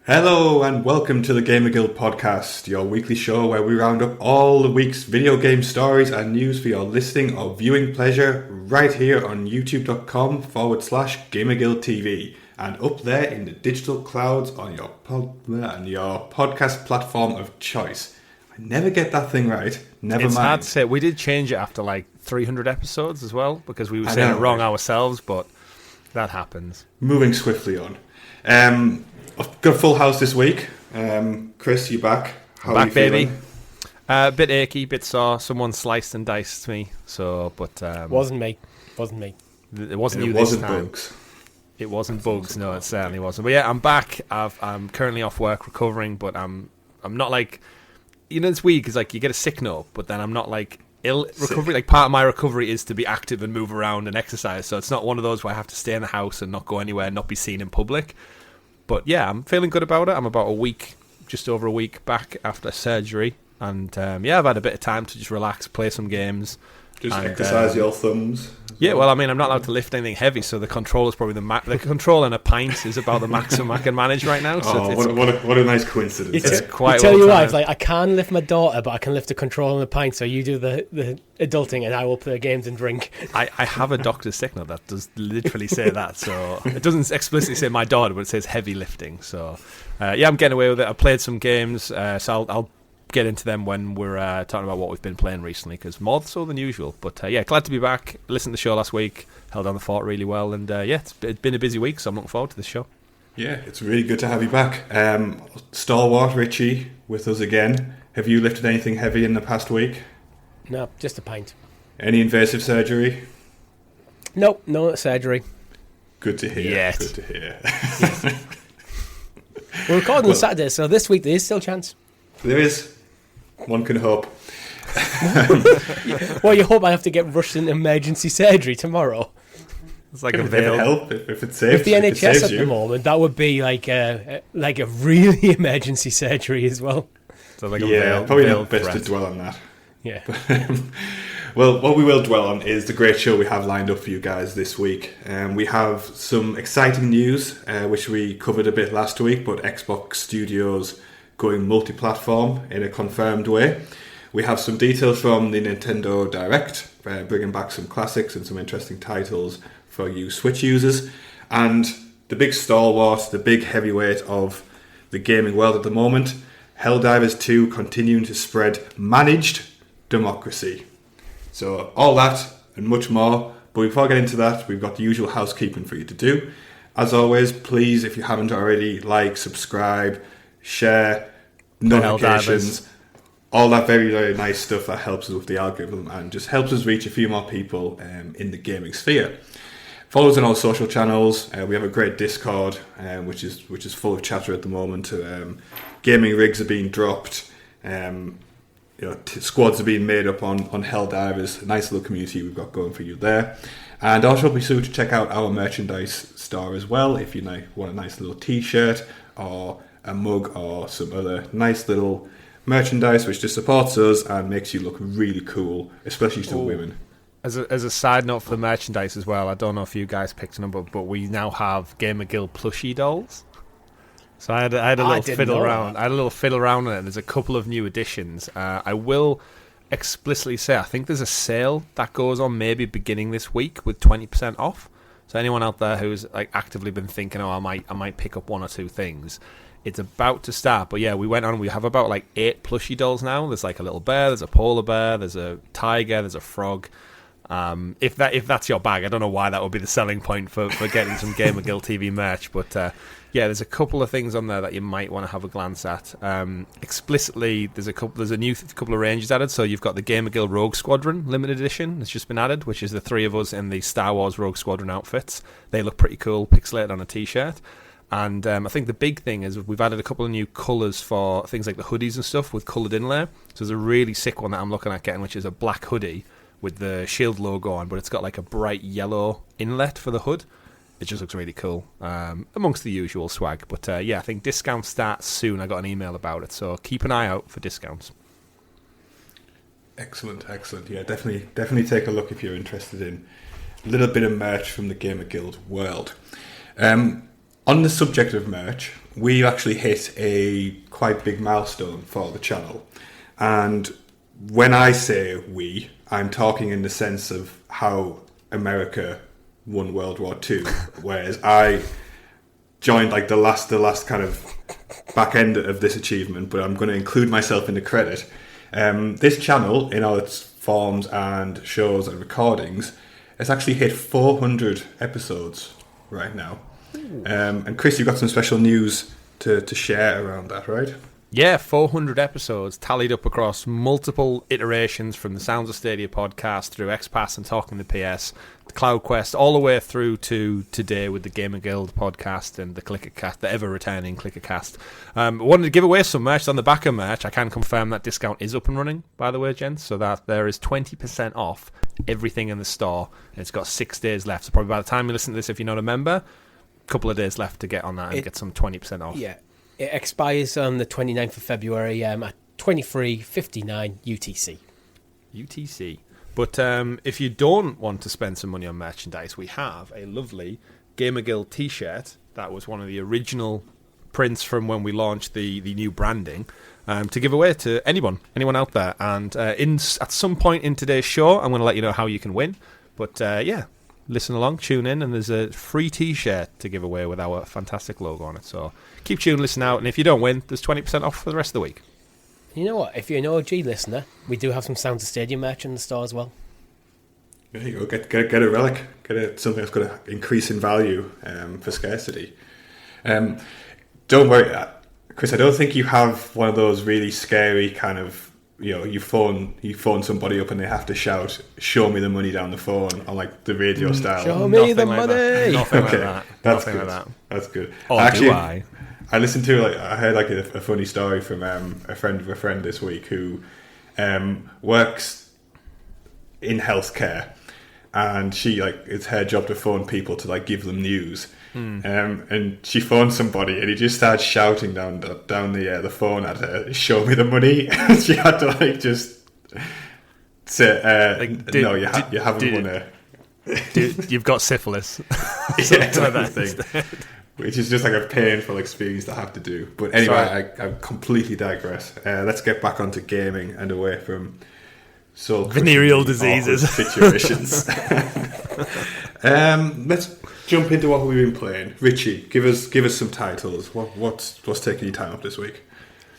Hello and welcome to the GamerGuild Podcast, your weekly show where we round up all the week's video game stories and news for your listening or viewing pleasure right here on youtube.com/GamerGuildTV and up there in the digital clouds on your podcast platform of choice. I never get that thing right. Never mind. It's hard to say. We did change it after like 300 episodes as well because we were saying it wrong ourselves, but that happens. Moving swiftly on. I've got a full house this week. Chris, you back? How are you feeling? Baby. Bit achy, bit sore. Someone sliced and diced me. But wasn't me. It wasn't you this time. Bugs. It wasn't bugs. No, it certainly wasn't. But yeah, I'm back. I'm currently off work recovering, but I'm not like, it's weird because like you get a sick note, but then I'm not like ill recovery. Like part of my recovery is to be active and move around and exercise. So it's not one of those where I have to stay in the house and not go anywhere, and not be seen in public. But yeah, I'm feeling good about it. I'm about just over a week back after surgery. And I've had a bit of time to just relax, play some games. Just exercise your thumbs. Yeah, well, I mean, I'm not allowed to lift anything heavy, so the controller's probably the control and a pint is about the maximum I can manage right now. So what a nice coincidence. It's quite tell you what, like I can't lift my daughter, but I can lift a controller and a pint, so you do the adulting and I will play games and drink. I have a doctor's sick note that does literally say that, so it doesn't explicitly say my daughter, but it says heavy lifting. So I'm getting away with it. I played some games, so I'll get into them when we're talking about what we've been playing recently, because more so than usual. But glad to be back. Listened to the show last week, held down the fort really well, and it's been a busy week, so I'm looking forward to this show. Yeah, it's really good to have you back. Stalwart Richie with us again. Have you lifted anything heavy in the past week? No, just a pint. Any invasive surgery? Nope, no surgery. Good to hear. Yes. Good to hear. Yes. We're recording on Saturday, so this week there is still a chance. There is. One can hope. Well, you hope I have to get rushed into emergency surgery tomorrow. It's like a veil. Help if it saves. With the NHS at the moment, that would be like a really emergency surgery as well. So like probably not best to dwell on that. Yeah. Well, what we will dwell on is the great show we have lined up for you guys this week. We have some exciting news, which we covered a bit last week, but Xbox Studios going multi-platform in a confirmed way. We have some details from the Nintendo Direct, bringing back some classics and some interesting titles for you Switch users. And the big stalwart, the big heavyweight of the gaming world at the moment, Helldivers 2 continuing to spread managed democracy. So all that and much more. But before I get into that, we've got the usual housekeeping for you to do. As always, please, if you haven't already, like, subscribe, share, notifications, all that very, very nice stuff that helps us with the algorithm and just helps us reach a few more people in the gaming sphere. Follow us on all social channels. We have a great Discord, which is full of chatter at the moment. Gaming rigs are being dropped. Squads are being made up on Helldivers. A nice little community we've got going for you there. And also be sure to check out our merchandise store as well if you want a nice little t-shirt or a mug or some other nice little merchandise which just supports us and makes you look really cool, especially to women. As a side note for the merchandise as well, I don't know if you guys picked them up, but we now have GamerGuild plushie dolls. So I had a little fiddle around. I had a little fiddle around on it. There's a couple of new additions. I will explicitly say I think there's a sale that goes on maybe beginning this week with 20% off. So anyone out there who's like actively been thinking, I might pick up one or two things, it's about to start. But yeah, we went on. We have about like 8 plushie dolls now. There's like a little bear, there's a polar bear, there's a tiger, there's a frog. If that's your bag, I don't know why that would be the selling point for getting some GamerGuildTV merch. But there's a couple of things on there that you might want to have a glance at. Explicitly, there's a new couple of ranges added. So you've got the GamerGuild Rogue Squadron limited edition that's just been added, which is the 3 of us in the Star Wars Rogue Squadron outfits. They look pretty cool, pixelated on a t-shirt. And I think the big thing is we've added a couple of new colours for things like the hoodies and stuff with coloured inlay. So there's a really sick one that I'm looking at getting, which is a black hoodie with the Shield logo on, but it's got like a bright yellow inlet for the hood. It just looks really cool, amongst the usual swag. But I think discounts start soon. I got an email about it, so keep an eye out for discounts. Excellent. Yeah, definitely take a look if you're interested in a little bit of merch from the Gamer Guild world. On the subject of merch, we actually hit a quite big milestone for the channel. And when I say we, I'm talking in the sense of how America won World War II, whereas I joined like the last kind of back end of this achievement, but I'm going to include myself in the credit. This channel, in all its forms and shows and recordings, has actually hit 400 episodes right now. And Chris, you've got some special news to share around that, right? Yeah, 400 episodes tallied up across multiple iterations from the Sounds of Stadia podcast through XPass and Talking the PS, the Cloud Quest, all the way through to today with the GamerGuild podcast and the ClickerCast, the ever-returning ClickerCast. Wanted to give away some merch on the back of merch. I can confirm that discount is up and running, by the way, gents, so that there is 20% off everything in the store. And it's got 6 days left, so probably by the time you listen to this, if you're not a member, a couple of days left to get on that and get some 20% off. Yeah. It expires on the 29th of February at 23:59 UTC. UTC. But if you don't want to spend some money on merchandise, we have a lovely GamerGuild t-shirt that was one of the original prints from when we launched the new branding to give away to anyone out there. And at some point in today's show, I'm going to let you know how you can win. But yeah, listen along, tune in, and there's a free t-shirt to give away with our fantastic logo on it. So keep tuned, listen out, and if you don't win, there's 20% off for the rest of the week. You know what? If you're an OG listener, we do have some Sounds of Stadium merch in the store as well. There you go. Get a relic. Get something that's going to increase in value for scarcity. Don't worry, Chris. I don't think you have one of those really scary kind of, you phone somebody up and they have to shout, "Show me the money" down the phone on like the radio style. Show me the money. Nothing Okay, like that. That's Nothing good. like that. That's good. Or Actually, do I? I listened to I heard like a funny story from a friend of a friend this week who works in healthcare, and she it's her job to phone people to give them news. And she phoned somebody, and he just started shouting down the phone at her, "Show me the money!" And she had to just say, "No, you haven't won a." You've got syphilis. Yeah, that thing. Which is just a painful experience to have to do. But anyway, I completely digress. Let's get back onto gaming and away from venereal diseases situations. Let's jump into what we've been playing. Richie, give us some titles. What's taking your time up this week?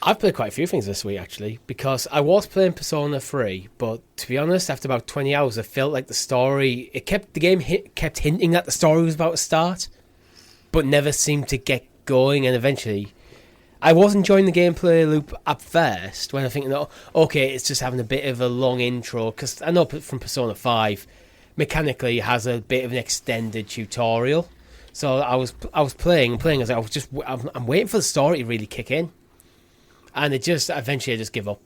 I've played quite a few things this week, actually, because I was playing Persona 3, but to be honest, after about 20 hours, I felt like the game kept hinting that the story was about to start, but never seemed to get going, and eventually I was enjoying the gameplay loop at first when I think, okay, it's just having a bit of a long intro, because I know from Persona 5 mechanically it has a bit of an extended tutorial. So I was playing as I'm waiting for the story to really kick in, and eventually I just give up.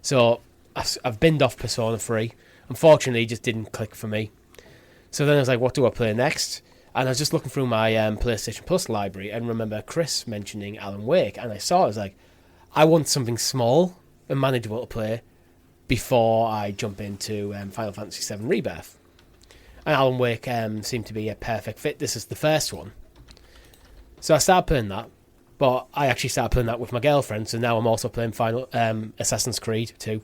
So I've binned off Persona 3. Unfortunately, it just didn't click for me. So then I was like, what do I play next? And I was just looking through my PlayStation Plus library and remember Chris mentioning Alan Wake, and I was like, I want something small and manageable to play before I jump into Final Fantasy VII Rebirth. And Alan Wake seemed to be a perfect fit. This is the first one. So I started playing that, but I actually started playing that with my girlfriend, so now I'm also playing Assassin's Creed 2.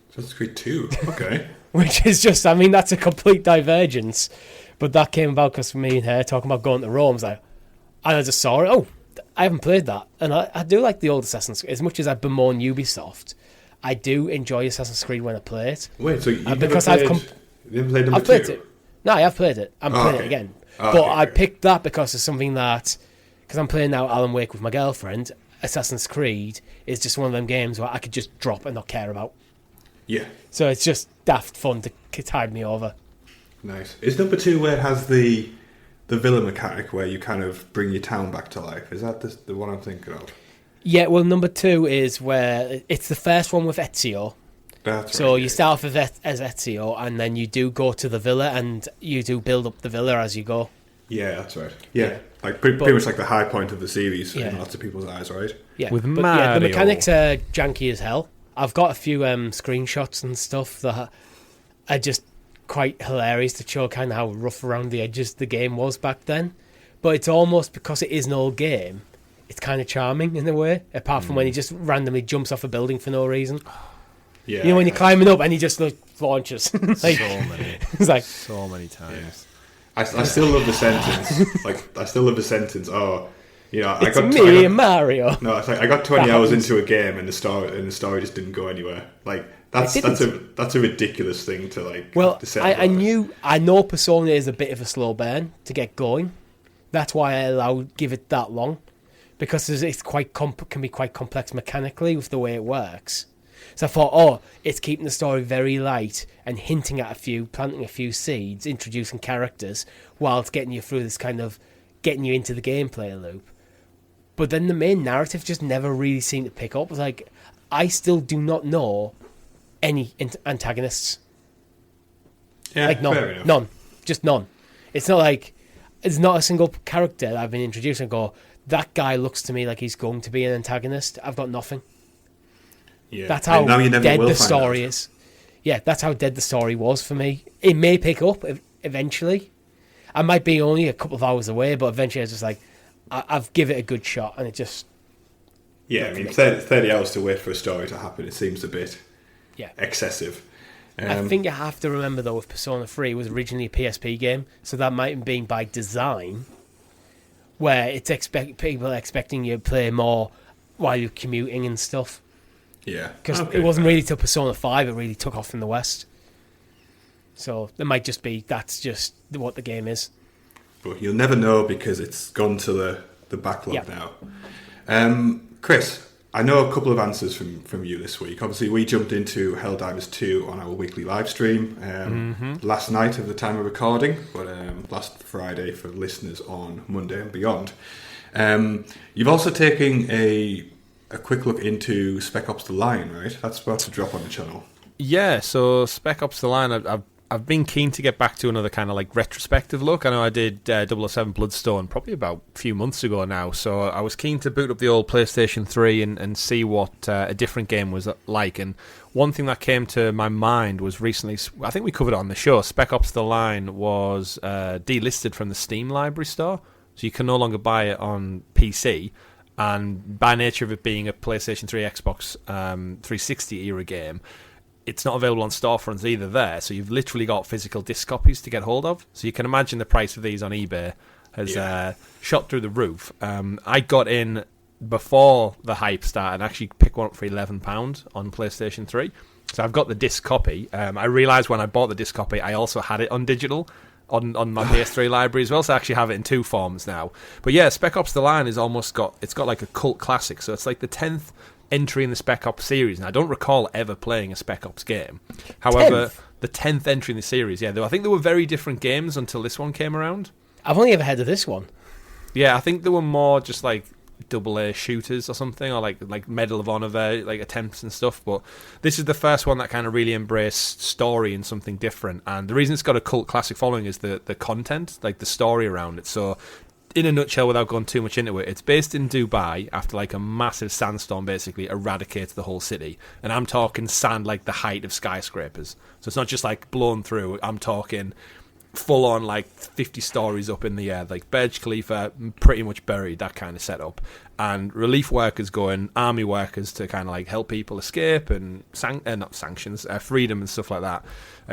Assassin's Creed 2? Okay. Which is just, that's a complete divergence. But that came about because me and her talking about going to Rome. And I just saw it. Oh, I haven't played that. And I do like the old Assassin's Creed. As much as I bemoan Ubisoft, I do enjoy Assassin's Creed when I play it. Wait, so you haven't played number 2? Played it. No, I have played it. I'm playing it again. I picked that because it's something because I'm playing now Alan Wake with my girlfriend. Assassin's Creed is just one of them games where I could just drop and not care about. Yeah. So it's just daft fun to tide me over. Nice. Is number 2 where it has the villa mechanic where you kind of bring your town back to life? Is that the one I'm thinking of? Yeah, well, number 2 is where it's the first one with Ezio. That's so right, you start off as Ezio, and then you do go to the villa, and you do build up the villa as you go. Yeah, that's right. Yeah. Pretty much like the high point of the series in lots of people's eyes, right? Yeah. With Mario. The mechanics are janky as hell. I've got a few screenshots and stuff that are just quite hilarious to show kind of how rough around the edges the game was back then. but it's almost because it is an old game. It's kind of charming in a way, apart from when he just randomly jumps off a building for no reason. Yeah, you know, when you're climbing up and he just launches. Like, it's like so many times. Yeah. I still love the sentence. Like, I still love the sentence. Oh, you know, it's me and Mario. No, it's like I got 20 hours into a game and the story just didn't go anywhere. Like that's a ridiculous thing to like. Well, to say I know Persona is a bit of a slow burn to get going. That's why I give it that long, because it's can be quite complex mechanically with the way it works. So I thought, it's keeping the story very light and hinting at planting a few seeds, introducing characters, whilst getting you through this kind of getting you into the gameplay loop. But then the main narrative just never really seemed to pick up. Like, I still do not know any antagonists. Yeah, like none, just none. It's not like it's not a single character that I've been introduced and go, that guy looks to me like he's going to be an antagonist. I've got nothing. Yeah. That's how dead the story is. Yeah, that's how dead the story was for me. It may pick up eventually. I might be only a couple of hours away, but eventually I was just like, I've given it a good shot, and it just... Yeah, I mean, 30 hours to wait for a story to happen, it seems a bit excessive. I think you have to remember, though, with Persona 3, it was originally a PSP game, so that might have been by design, where it's people expecting you to play more while you're commuting and stuff. Yeah. Because it wasn't really till Persona 5 it really took off in the West. So it might just be, that's just what the game is. But you'll never know because it's gone to the backlog now. Chris, I know a couple of answers from you this week. Obviously, we jumped into Helldivers 2 on our weekly live stream last night at the time of recording, but last Friday for listeners on Monday and beyond. You've also taken a quick look into Spec Ops: The Line, right? That's about to drop on the channel. Yeah, so Spec Ops: The Line, I've been keen to get back to another kind of like retrospective look. I know I did 007 Bloodstone probably about a few months ago now, so I was keen to boot up the old PlayStation 3 and see what a different game was like. And one thing that came to my mind was recently, I think we covered it on the show, Spec Ops: The Line was delisted from the Steam library store, so you can no longer buy it on PC. And by nature of it being a PlayStation 3, Xbox 360 era game, it's not available on storefronts either there, so you've literally got physical disc copies to get hold of. So you can imagine the price of these on eBay has shot through the roof. I got in before the hype started and actually picked one up for £11 on PlayStation 3. So I've got the disc copy. I realised when I bought the disc copy, I also had it on digital on my PS3 library as well, so I actually have it in two forms now. But yeah, Spec Ops: The Line is it's got like a cult classic, so it's like the 10th entry in the Spec Ops series, and I don't recall ever playing a Spec Ops game. However, the 10th entry in the series, I think there were very different games until this one came around. I've only ever heard of this one. Yeah, I think there were more just like AA shooters or something, or like Medal of Honor like attempts and stuff, but this is the first one that kind of really embraced story and something different. And the reason it's got a cult classic following is the content, like the story around it. So in a nutshell, without going too much into it, it's based in Dubai after like a massive sandstorm basically eradicates the whole city. And I'm talking sand like the height of skyscrapers. So it's not just like blown through, I'm talking full on like 50 stories up in the air, like Burj Khalifa pretty much buried, that kind of setup. And relief workers army workers to kind of like help people escape and freedom and stuff like that,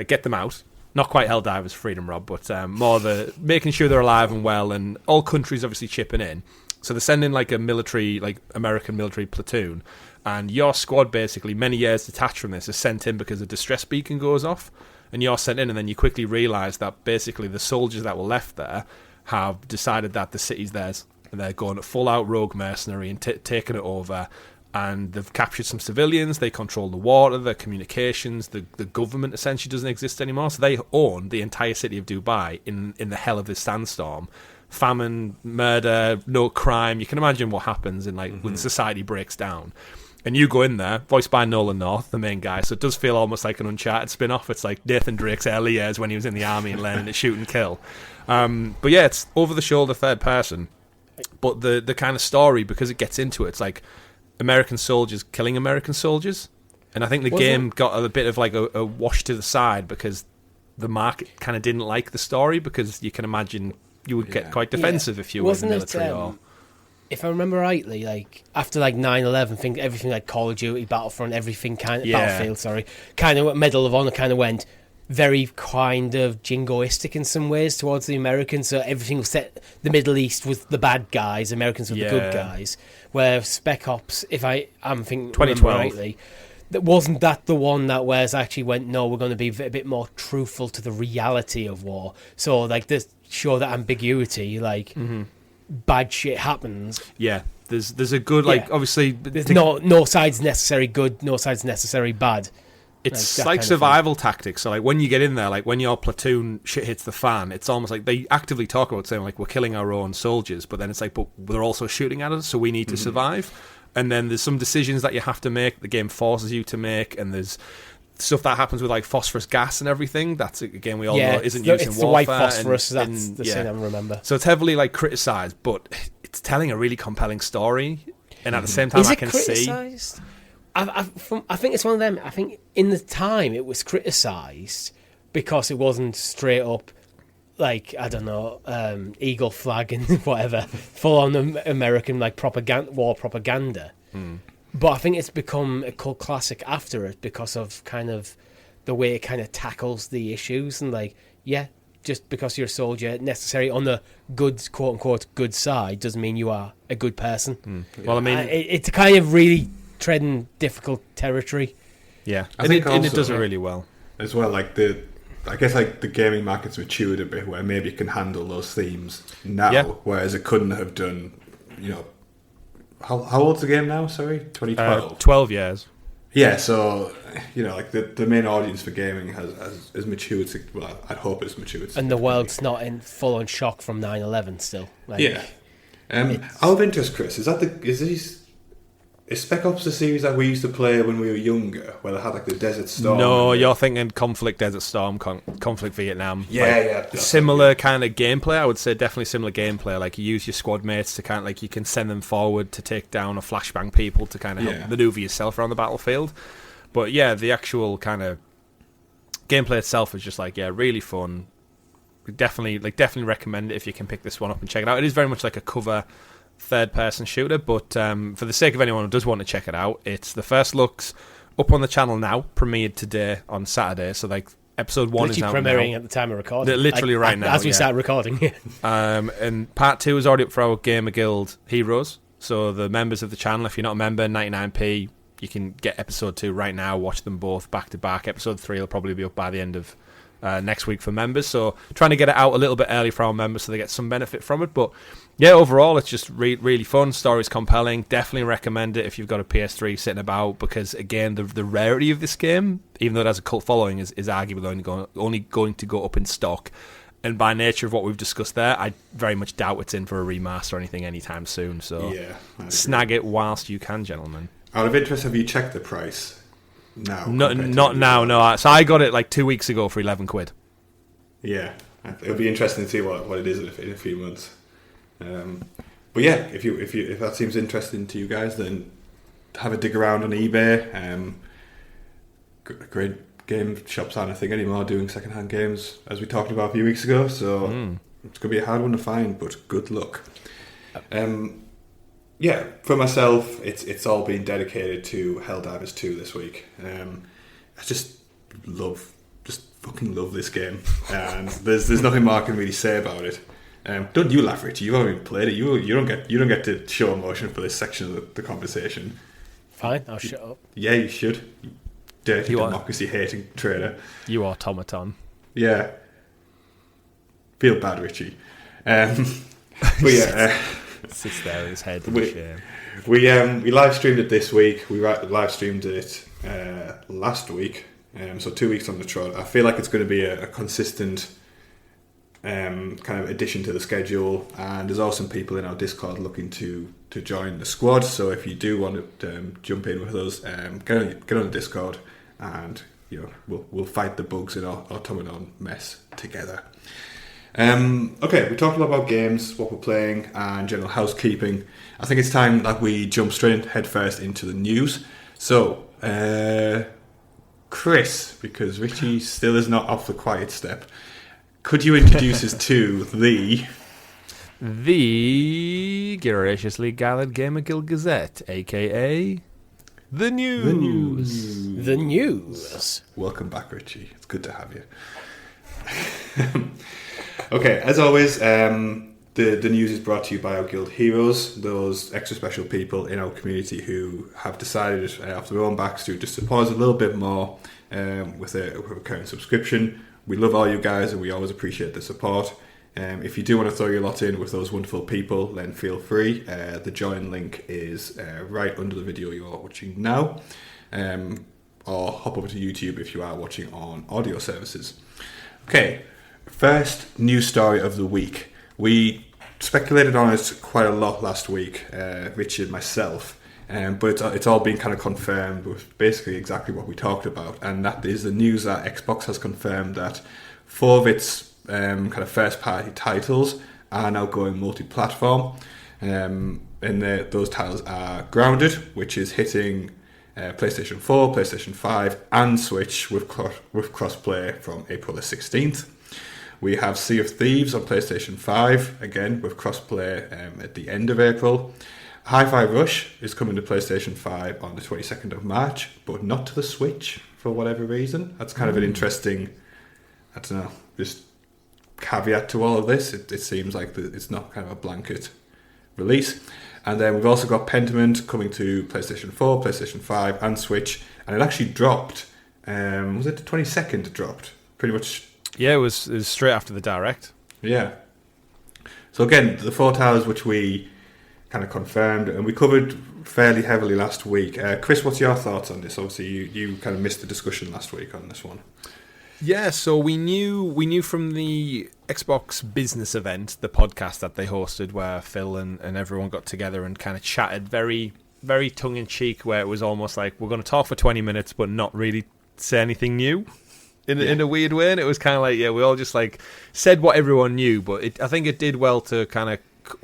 get them out. Not quite Helldivers freedom, Rob, but more the making sure they're alive and well, and all countries obviously chipping in. So they're sending like a military, like American military platoon, and your squad basically, many years detached from this, is sent in because a distress beacon goes off, and you're sent in, and then you quickly realise that basically the soldiers that were left there have decided that the city's theirs, and they're going full-out rogue mercenary and taking it over. And they've captured some civilians, they control the water, the communications, the government essentially doesn't exist anymore, so they own the entire city of Dubai in the hell of this sandstorm. Famine, murder, no crime, you can imagine what happens in when society breaks down. And you go in there, voiced by Nolan North, the main guy, so it does feel almost like an Uncharted spin-off. It's like Nathan Drake's early years when he was in the army and learning to shoot and kill. But yeah, it's over-the-shoulder third person. But the kind of story, because it gets into it, it's like American soldiers killing American soldiers, and I think the game got a bit of like a wash to the side because the market kind of didn't like the story, because you can imagine you would get quite defensive if you were in the military. Or if I remember rightly, like after like 9/11, everything like Call of Duty, Battlefront, everything Battlefield, kind of Medal of Honor kind of went very kind of jingoistic in some ways towards the Americans. So everything was set. The Middle East was the bad guys, Americans were the good guys. Where Spec Ops, if I'm thinking 2012, rightly, wasn't that the one that whereas actually went, no, we're going to be a bit more truthful to the reality of war. So like this show that ambiguity, like bad shit happens. Yeah, there's a good obviously there's no sides necessary good, no sides necessary bad. It's like survival tactics. So like when you get in there, like when your platoon shit hits the fan, it's almost like they actively talk about saying like we're killing our own soldiers, but then it's like but they're also shooting at us, so we need to survive. And then there's some decisions that you have to make. The game forces you to make, and there's stuff that happens with like phosphorus gas and everything. That's again we all know isn't used in warfare. It's the white phosphorus. That's the thing I remember. So it's heavily like criticised, but it's telling a really compelling story. And at the same time, I can see. I think it's one of them. I think in the time it was criticised because it wasn't straight up like I don't know eagle flag and whatever full on American like war propaganda. But I think it's become a cult classic after it because of kind of the way it kind of tackles the issues and like just because you're a soldier necessarily on the good quote unquote good side doesn't mean you are a good person. Well, I mean it's kind of really treading difficult territory. Yeah, and it does it really well as well. Like I guess like the gaming market's matured a bit, where maybe it can handle those themes now, whereas it couldn't have done. You know, how old's the game now? Sorry, 2012. 12 years. Yeah, so you know, like the main audience for gaming has matured. Well, I'd hope it's matured. And the world's not in full on shock from 9/11 still. Like, out of interest, Chris, is Spec Ops the series that we used to play when we were younger, where they had like the Desert Storm? No, you're thinking Conflict Desert Storm, Conflict Vietnam. Yeah. Similar kind of gameplay, I would say, definitely similar gameplay. Like you use your squad mates to kind of like you can send them forward to take down or flashbang people to kind of help maneuver yourself around the battlefield. But yeah, the actual kind of gameplay itself is just like really fun. Definitely recommend it if you can pick this one up and check it out. It is very much like a cover third-person shooter, but for the sake of anyone who does want to check it out, it's the first looks up on the channel now, premiered today on Saturday, so like episode 1 is out premiering now. At the time of recording. Literally right now. As we start recording. And part 2 is already up for our Gamer Guild Heroes, so the members of the channel, if you're not a member, 99p, you can get episode 2 right now, watch them both back to back. Episode 3 will probably be up by the end of next week for members, so trying to get it out a little bit early for our members so they get some benefit from it. But yeah, overall it's just really fun. Story's compelling. Definitely recommend it if you've got a PS3 sitting about, because again the rarity of this game, even though it has a cult following, is arguably only going to go up in stock. And by nature of what we've discussed there, I very much doubt it's in for a remaster or anything anytime soon. So snag it whilst you can, gentlemen. Out of interest, have you checked the price? No, not now. No, so I got it like 2 weeks ago for 11 quid. Yeah, it'll be interesting to see what it is in a few months. But yeah, if that seems interesting to you guys, then have a dig around on eBay. Great game shops aren't a thing anymore doing secondhand games, as we talked about a few weeks ago. So it's gonna be a hard one to find, but good luck. Yeah, for myself, it's all been dedicated to Helldivers 2 this week. I just fucking love this game, and there's nothing more I can really say about it. Don't you laugh, Richie? You haven't even played it. You don't get to show emotion for this section of the conversation. Fine, I'll shut up. Yeah, you should. You dirty democracy-hating traitor. You automaton. Yeah. Feel bad, Richie. But yeah. Sits there with his head in shame. We live streamed it this week. We live streamed it last week. So 2 weeks on the trot. I feel like it's going to be a consistent kind of addition to the schedule, and there's also some people in our Discord looking to join the squad. So if you do want to jump in with us, get on the Discord, and we'll fight the bugs in our automaton mess together. Okay, we talked a lot about games, what we're playing, and general housekeeping. I think it's time that we jump straight headfirst into the news. So, Chris, because Richie still is not off the quiet step, could you introduce us to the the graciously gathered Gamer Guild Gazette, aka the news. The news. Welcome back, Richie. It's good to have you. Okay, as always, the news is brought to you by our guild heroes, those extra special people in our community who have decided off their own backs to just support us a little bit more with a recurring subscription. We love all you guys and we always appreciate the support. If you do want to throw your lot in with those wonderful people, then feel free. The join link is right under the video you're watching now, or hop over to YouTube if you are watching on audio services. Okay, first news story of the week. We speculated on it quite a lot last week, Richard and myself, but it's all been kind of confirmed with basically exactly what we talked about, and that is the news that Xbox has confirmed that 4 of its kind of first-party titles are now going multi-platform, and those titles are Grounded, which is hitting PlayStation 4, PlayStation 5, and Switch with crossplay from April the 16th. We have Sea of Thieves on PlayStation 5, again with crossplay at the end of April. Hi-Fi Rush is coming to PlayStation 5 on the 22nd of March, but not to the Switch for whatever reason. That's kind of an interesting, I don't know, just caveat to all of this. It seems like it's not kind of a blanket release. And then we've also got Pentiment coming to PlayStation 4, PlayStation 5 and Switch, and it actually dropped, was it the 22nd it dropped? Pretty much. Yeah, it was straight after the Direct. Yeah. So again, the 4 titles which we kind of confirmed and we covered fairly heavily last week. Chris, what's your thoughts on this? Obviously you kind of missed the discussion last week on this one. Yeah, so we knew from the Xbox business event, the podcast that they hosted, where Phil and everyone got together and kind of chatted very, very tongue-in-cheek, where it was almost like, we're going to talk for 20 minutes but not really say anything new in a weird way. And it was kind of like, yeah, we all just like said what everyone knew, but I think it did well to kind of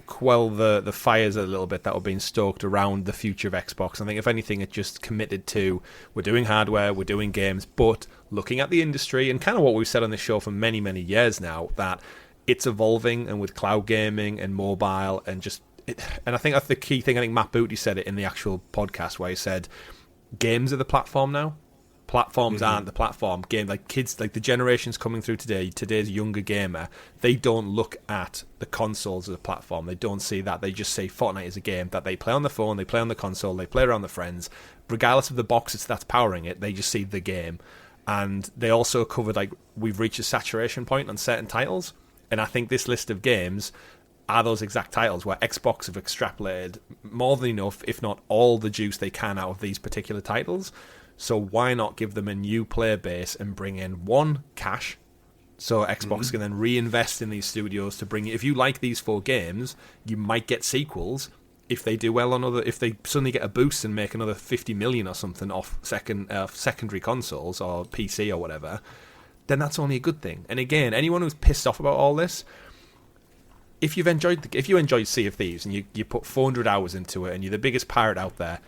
quell the fires a little bit that were being stoked around the future of Xbox. I think if anything, it just committed to, we're doing hardware, we're doing games, but looking at the industry and kind of what we've said on this show for many, many years now, that it's evolving, and with cloud gaming and mobile and just and I think that's the key thing. I think Matt Booty said it in the actual podcast where he said games are the platform now. Platforms aren't the platform. Game, like kids, like the generations coming through today's younger gamer, they don't look at the consoles as a platform. They don't see that. They just say Fortnite is a game that they play on the phone, they play on the console, they play around the friends. Regardless of the box that's powering it, they just see the game. And they also covered, like, we've reached a saturation point on certain titles. And I think this list of games are those exact titles where Xbox have extrapolated more than enough, if not all the juice they can out of these particular titles. So why not give them a new player base and bring in one, cash, so Xbox can then reinvest in these studios to bring. If you like these 4 games, you might get sequels if they do well on other. If they suddenly get a boost and make another 50 million or something off secondary consoles or PC or whatever, then that's only a good thing. And again, anyone who's pissed off about all this, if you enjoyed Sea of Thieves and you put 400 hours into it and you're the biggest pirate out there,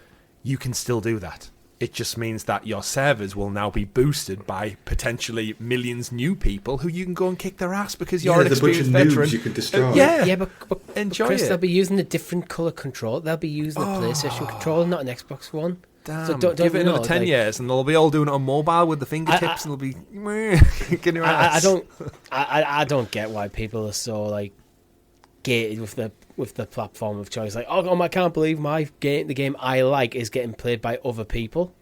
you can still do that. It just means that your servers will now be boosted by potentially millions new people who you can go and kick their ass because you're an experienced veteran. You can destroy. But enjoy Chris, it. they'll be using a different colour control. They'll be using a PlayStation controller, not an Xbox One. Damn, so don't give it another 10 like, years and they'll be all doing it on mobile with the fingertips and they'll be getting your ass. I don't get why people are so like gated with the platform of choice. Like, I can't believe the game I like is getting played by other people.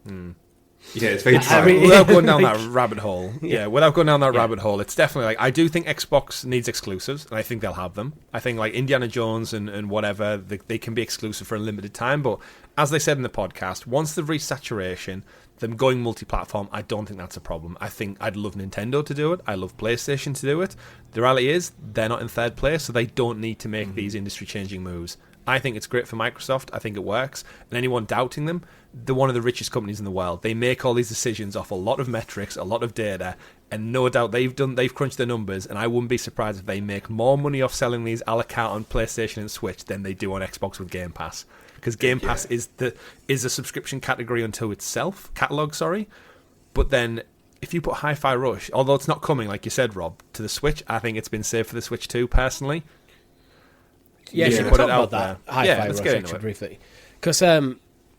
Yeah, it's very true. Without going down that rabbit hole, rabbit hole, it's definitely like, I do think Xbox needs exclusives, and I think they'll have them. I think like Indiana Jones and whatever, they can be exclusive for a limited time, but as they said in the podcast, once they've reached saturation, them going multi-platform, I don't think that's a problem. I think I'd love Nintendo to do it. I love PlayStation to do it. The reality is, they're not in third place, so they don't need to make these industry-changing moves. I think it's great for Microsoft. I think it works. And anyone doubting them, they're one of the richest companies in the world. They make all these decisions off a lot of metrics, a lot of data, and no doubt they've crunched their numbers, and I wouldn't be surprised if they make more money off selling these a la carte on PlayStation and Switch than they do on Xbox with Game Pass. Because Game Pass is a subscription category unto itself, catalog, sorry. But then if you put Hi-Fi Rush, although it's not coming, like you said, Rob, to the Switch, I think it's been saved for the Switch too, personally. Yeah, you should should we put talk it out about that there. Hi-Fi let's Rush get into actually it. briefly? Because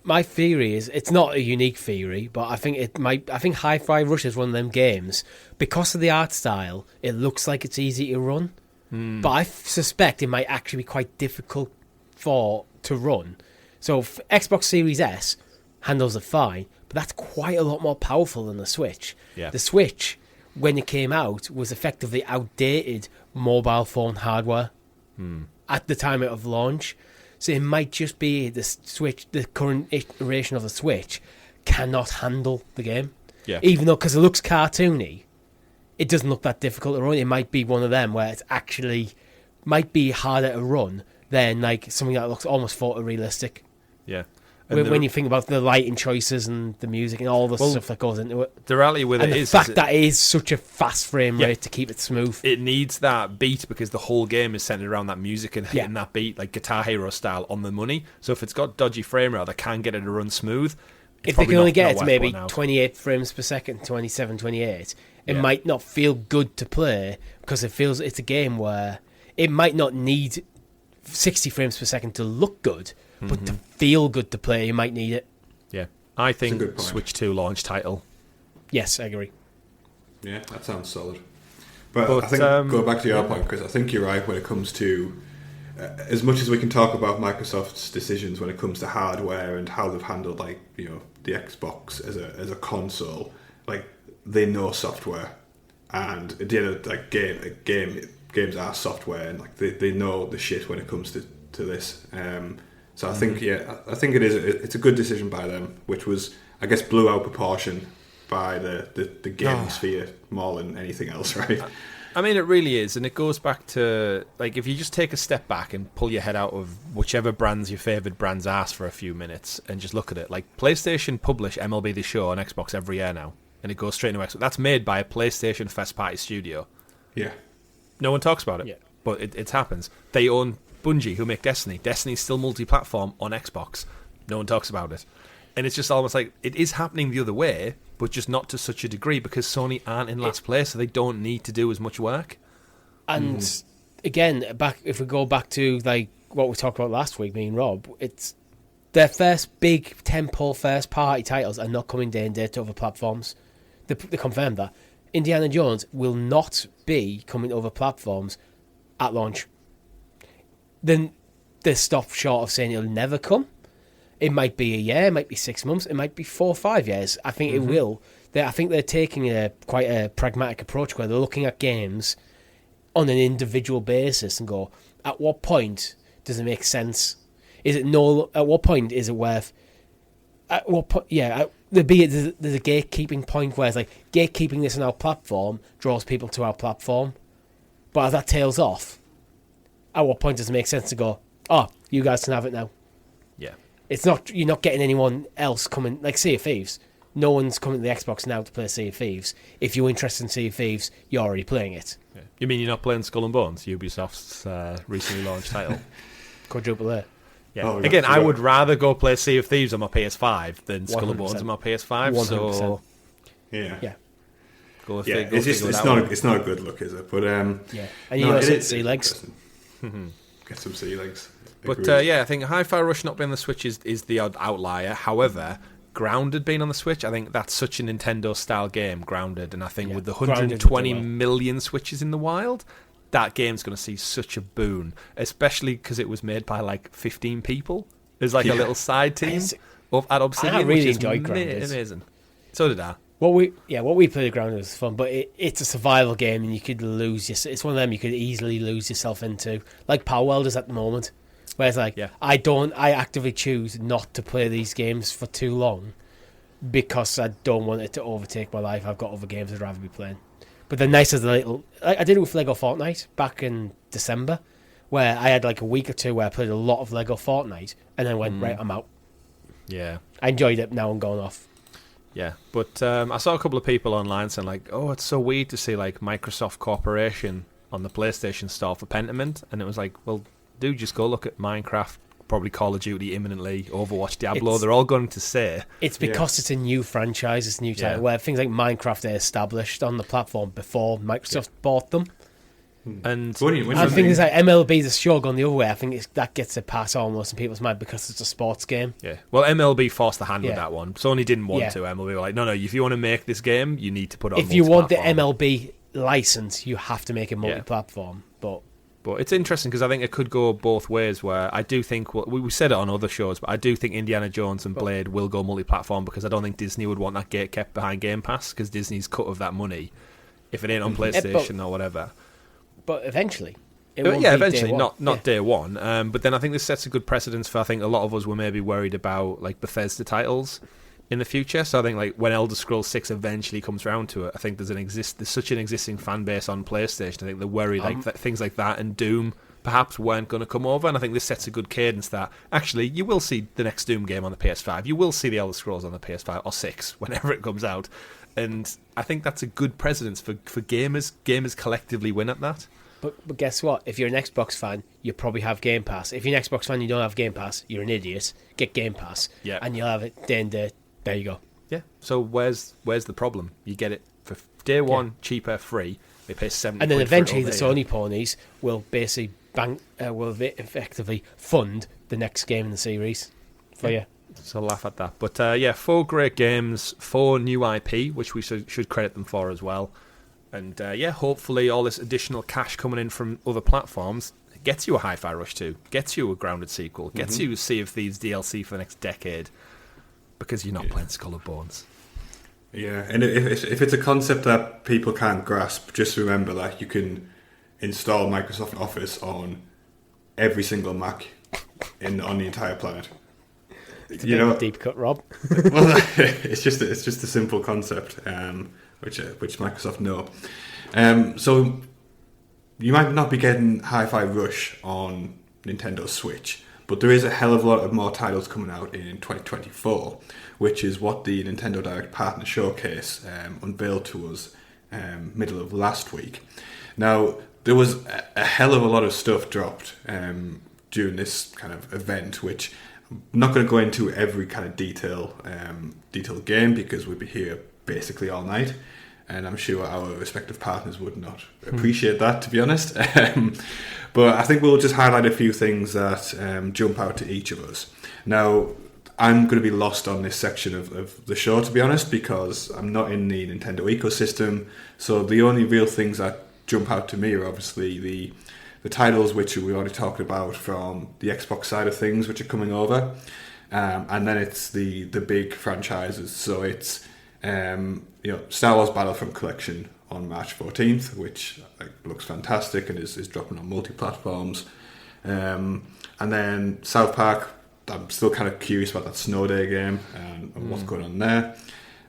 my theory is it's not a unique theory, but I think I think Hi-Fi Rush is one of them games because of the art style. It looks like it's easy to run, but I suspect it might actually be quite difficult to run. So Xbox Series S handles it fine, but that's quite a lot more powerful than the Switch. Yeah. The Switch, when it came out, was effectively outdated mobile phone hardware at the time of launch. So it might just be the Switch, the current iteration of the Switch, cannot handle the game. Yeah. Even though, because it looks cartoony, it doesn't look that difficult to run. It might be one of them where it's actually might be harder to run than like something that looks almost photorealistic. Yeah. When you think about the lighting choices and the music and all the stuff that goes into it. The reality with And it the is fact that it is such a fast frame Yeah. rate to keep it smooth. it needs that beat because the whole game is centered around that music and hitting that beat, like Guitar Hero style, on the money. So if it's got dodgy frame rate, they can't get it to run smooth. If they can only get it to worth maybe putting out. 28 frames per second, 27, 28, it Yeah. might not feel good to play because it feels it's a game where it might not need 60 frames per second to look good, but to feel good to play, you might need it. Yeah, I a good think point. Switch 2 launch title. Yes, I agree. Yeah, that sounds solid. But But, I think, go back to your point, Chris, I think you're right when it comes to, as much as we can talk about Microsoft's decisions when it comes to hardware and how they've handled, like, you know, the Xbox as a console, like, they know software. And at the end of like games are software, and like they know the shit when it comes to this. So I think I think it's a good decision by them, which was, I guess, blew out proportion by the gaming sphere more than anything else, right? I mean, it really is, and it goes back to, like, if you just take a step back and pull your head out of whichever brands your favoured brands ass for a few minutes and just look at it. Like, PlayStation publish MLB The Show on Xbox every year now, and it goes straight into Xbox. That's made by a PlayStation first-party studio. Yeah. No one talks about it, but it happens. They own Bungie, who make Destiny. Destiny's still multi-platform on Xbox. No one talks about it. And it's just almost like it is happening the other way, but just not to such a degree because Sony aren't in last place, so they don't need to do as much work. And again, if we go back to like what we talked about last week, me and Rob, it's their first big tentpole first party titles are not coming day and date to other platforms. They confirmed that Indiana Jones will not be coming to other platforms at launch. Then they stop short of saying it'll never come. It might be a year, it might be 6 months, it might be 4 or 5 years. I think it will. I think they're taking quite a pragmatic approach where they're looking at games on an individual basis and go, at what point does it make sense? At what point is it worth? At what point? Yeah, there's a gatekeeping point where it's like gatekeeping this on our platform draws people to our platform, but as that tails off, at what point does it make sense to go, oh, you guys can have it now? Yeah. It's not, you're not getting anyone else coming, like Sea of Thieves. No one's coming to the Xbox now to play Sea of Thieves. If you're interested in Sea of Thieves, you're already playing it. Yeah. You mean you're not playing Skull and Bones, Ubisoft's recently launched title? Quadruple A. Yeah. Oh, Again, yeah, I sure. would rather go play Sea of Thieves on my PS5 than Skull and Bones 100%. on my PS5. So Yeah. Yeah. go Yeah, figure it's not a good look, is it? But Yeah. And you also see legs. Get some sea legs. But Agreed. I think Hi-Fi Rush not being on the Switch is the odd outlier. However, Grounded being on the Switch, I think that's such a Nintendo-style game, Grounded. And I think with the Grounded would 120 do well. million Switches in the wild, that game's going to see such a boon. Especially because it was made by like 15 people. There's like a little side team at Obsidian, really which is enjoyed Grounded. amazing. So did I. What we played at Grounded was fun, but it's a survival game and you could lose it's one of them you could easily lose yourself into, like Power Welders at the moment, where it's like I actively choose not to play these games for too long because I don't want it to overtake my life. I've got other games I'd rather be playing. But the nice is the little, I did it with Lego Fortnite back in December, where I had like a week or two where I played a lot of Lego Fortnite and then went right, I'm out. Yeah. I enjoyed it. Now I'm going off. Yeah, but I saw a couple of people online saying like, "Oh, it's so weird to see like Microsoft Corporation on the PlayStation Store for Pentiment," and it was like, "Well, dude, just go look at Minecraft, probably Call of Duty imminently, Overwatch, Diablo. They're all going to say it's because it's a new franchise, it's a new title, where things like Minecraft are established on the platform before Microsoft bought them. And I think it's like MLB the show gone the other way. I think that gets a pass almost in people's mind because it's a sports game. Yeah. Well, MLB forced the hand with that one. Sony didn't want to. MLB were like, no, if you want to make this game, you need to put it on If you want the MLB license, you have to make it multi-platform. But it's interesting because I think it could go both ways. Where I do think we said it on other shows, but I do think Indiana Jones and Blade will go multi-platform because I don't think Disney would want that gate kept behind Game Pass because Disney's cut of that money if it ain't on PlayStation or whatever. But eventually. Eventually, not day one. But then I think this sets a good precedence for, I think a lot of us were maybe worried about like Bethesda titles in the future. So I think like when Elder Scrolls 6 eventually comes around to it, I think there's such an existing fan base on PlayStation. I think they're worried things like that and Doom perhaps weren't going to come over. And I think this sets a good cadence that actually you will see the next Doom game on the PS5. You will see the Elder Scrolls on the PS5 or 6 whenever it comes out. And I think that's a good precedence for gamers. Gamers collectively win at that. But guess what? If you're an Xbox fan, you probably have Game Pass. If you're an Xbox fan and you don't have Game Pass, you're an idiot. Get Game Pass. Yeah. And you'll have it day and day. There you go. Yeah. So where's the problem? You get it for day one, cheaper, free. They pay $70. And then eventually the Sony ponies will basically effectively fund the next game in the series for you. So laugh at that. But 4 great games, 4 new IP, which we should credit them for as well. And hopefully all this additional cash coming in from other platforms gets you a Hi-Fi Rush 2, gets you a Grounded sequel, gets you a Sea of Thieves DLC for the next decade, because you're not playing Skull and Bones. Yeah, and if it's a concept that people can't grasp, just remember that you can install Microsoft Office on every single Mac on the entire planet. It's a bit of a deep cut, Rob. Well, it's just a simple concept, which Microsoft know. So you might not be getting Hi-Fi Rush on Nintendo Switch, but there is a hell of a lot of more titles coming out in 2024, which is what the Nintendo Direct Partner Showcase unveiled to us middle of last week. Now, there was a hell of a lot of stuff dropped during this kind of event, which I'm not going to go into every kind of detailed game because we'd be here basically all night, and I'm sure our respective partners would not appreciate that, to be honest. But I think we'll just highlight a few things that jump out to each of us. Now, I'm going to be lost on this section of the show, to be honest, because I'm not in the Nintendo ecosystem. So the only real things that jump out to me are obviously the titles which we already talked about from the Xbox side of things, which are coming over. And then it's the big franchises. So it's Star Wars Battlefront Collection on March 14th, which looks fantastic and is dropping on multi-platforms. And then South Park, I'm still kind of curious about that Snow Day game and what's going on there.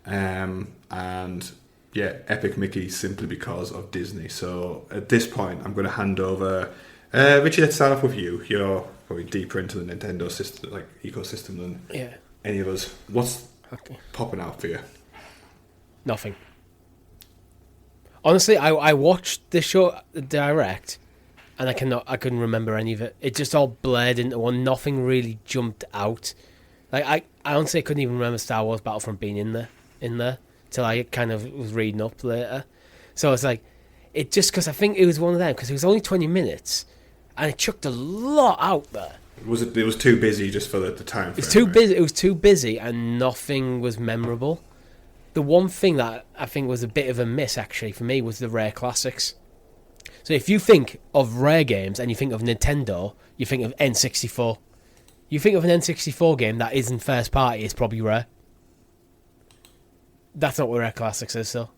And Epic Mickey simply because of Disney. So at this point, I'm going to hand over. Richie, let's start off with you. You're probably deeper into the Nintendo system, ecosystem than any of us. What's popping out for you? Nothing. Honestly, I watched the show Direct, and I couldn't remember any of it. It just all blurred into one. Nothing really jumped out. I honestly couldn't even remember Star Wars Battlefront being in there till I kind of was reading up later. So it's it just because I think it was one of them because it was only 20 minutes, and it chucked a lot out there. It was too busy just for the time. It was too busy. It was too busy, and nothing was memorable. The one thing that I think was a bit of a miss, actually, for me, was the Rare Classics. So if you think of Rare games and you think of Nintendo, you think of N64. You think of an N64 game that isn't first party, it's probably Rare. That's not what Rare Classics is, though.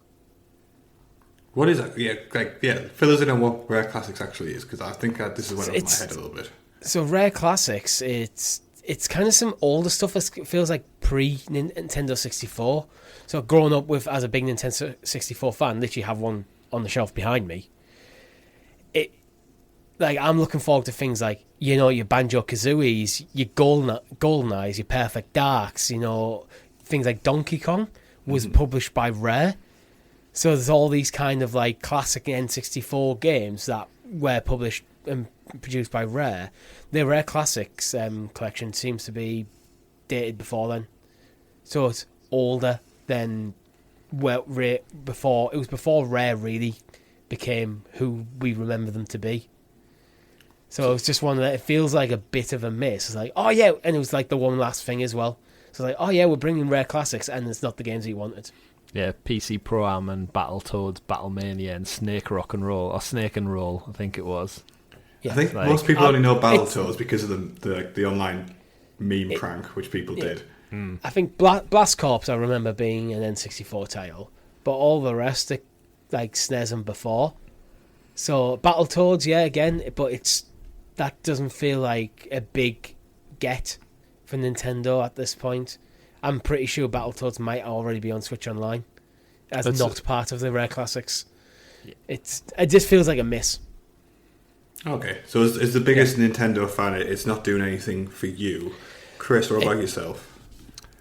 What is it? Fill us in on what Rare Classics actually is, because I think this is went off my head a little bit. So Rare Classics, it's kind of some older stuff that feels like pre-Nintendo 64. So growing up with as a big Nintendo 64 fan, literally have one on the shelf behind me. I'm looking forward to things like, your Banjo-Kazooies, your GoldenEyes, your Perfect Darks, things like Donkey Kong was published by Rare. So there's all these kind of classic N64 games that were published and produced by Rare. The Rare Classics collection seems to be dated before then. So it's older than before. It was before Rare really became who we remember them to be. So it's just one that it feels like a bit of a miss. It's like, oh yeah, and it was like the one last thing as well. So it's like, oh yeah, we're bringing rare classics, and it's not the games we wanted. Yeah, PC Pro Am and Battletoads, Battlemania, and Snake Rock and Roll, or Snake and Roll, I think it was. Yeah. I think most people only know Battletoads because of the online meme prank, which people did. I think Blast Corps, I remember being an N64 title, but all the rest are like SNES and before. So Battletoads, yeah, again, but that doesn't feel like a big get for Nintendo at this point. I'm pretty sure Battletoads might already be on Switch Online as not part of the rare classics. It just feels like a miss. Okay, so as the biggest Nintendo fan, it's not doing anything for you. Chris, what about yourself?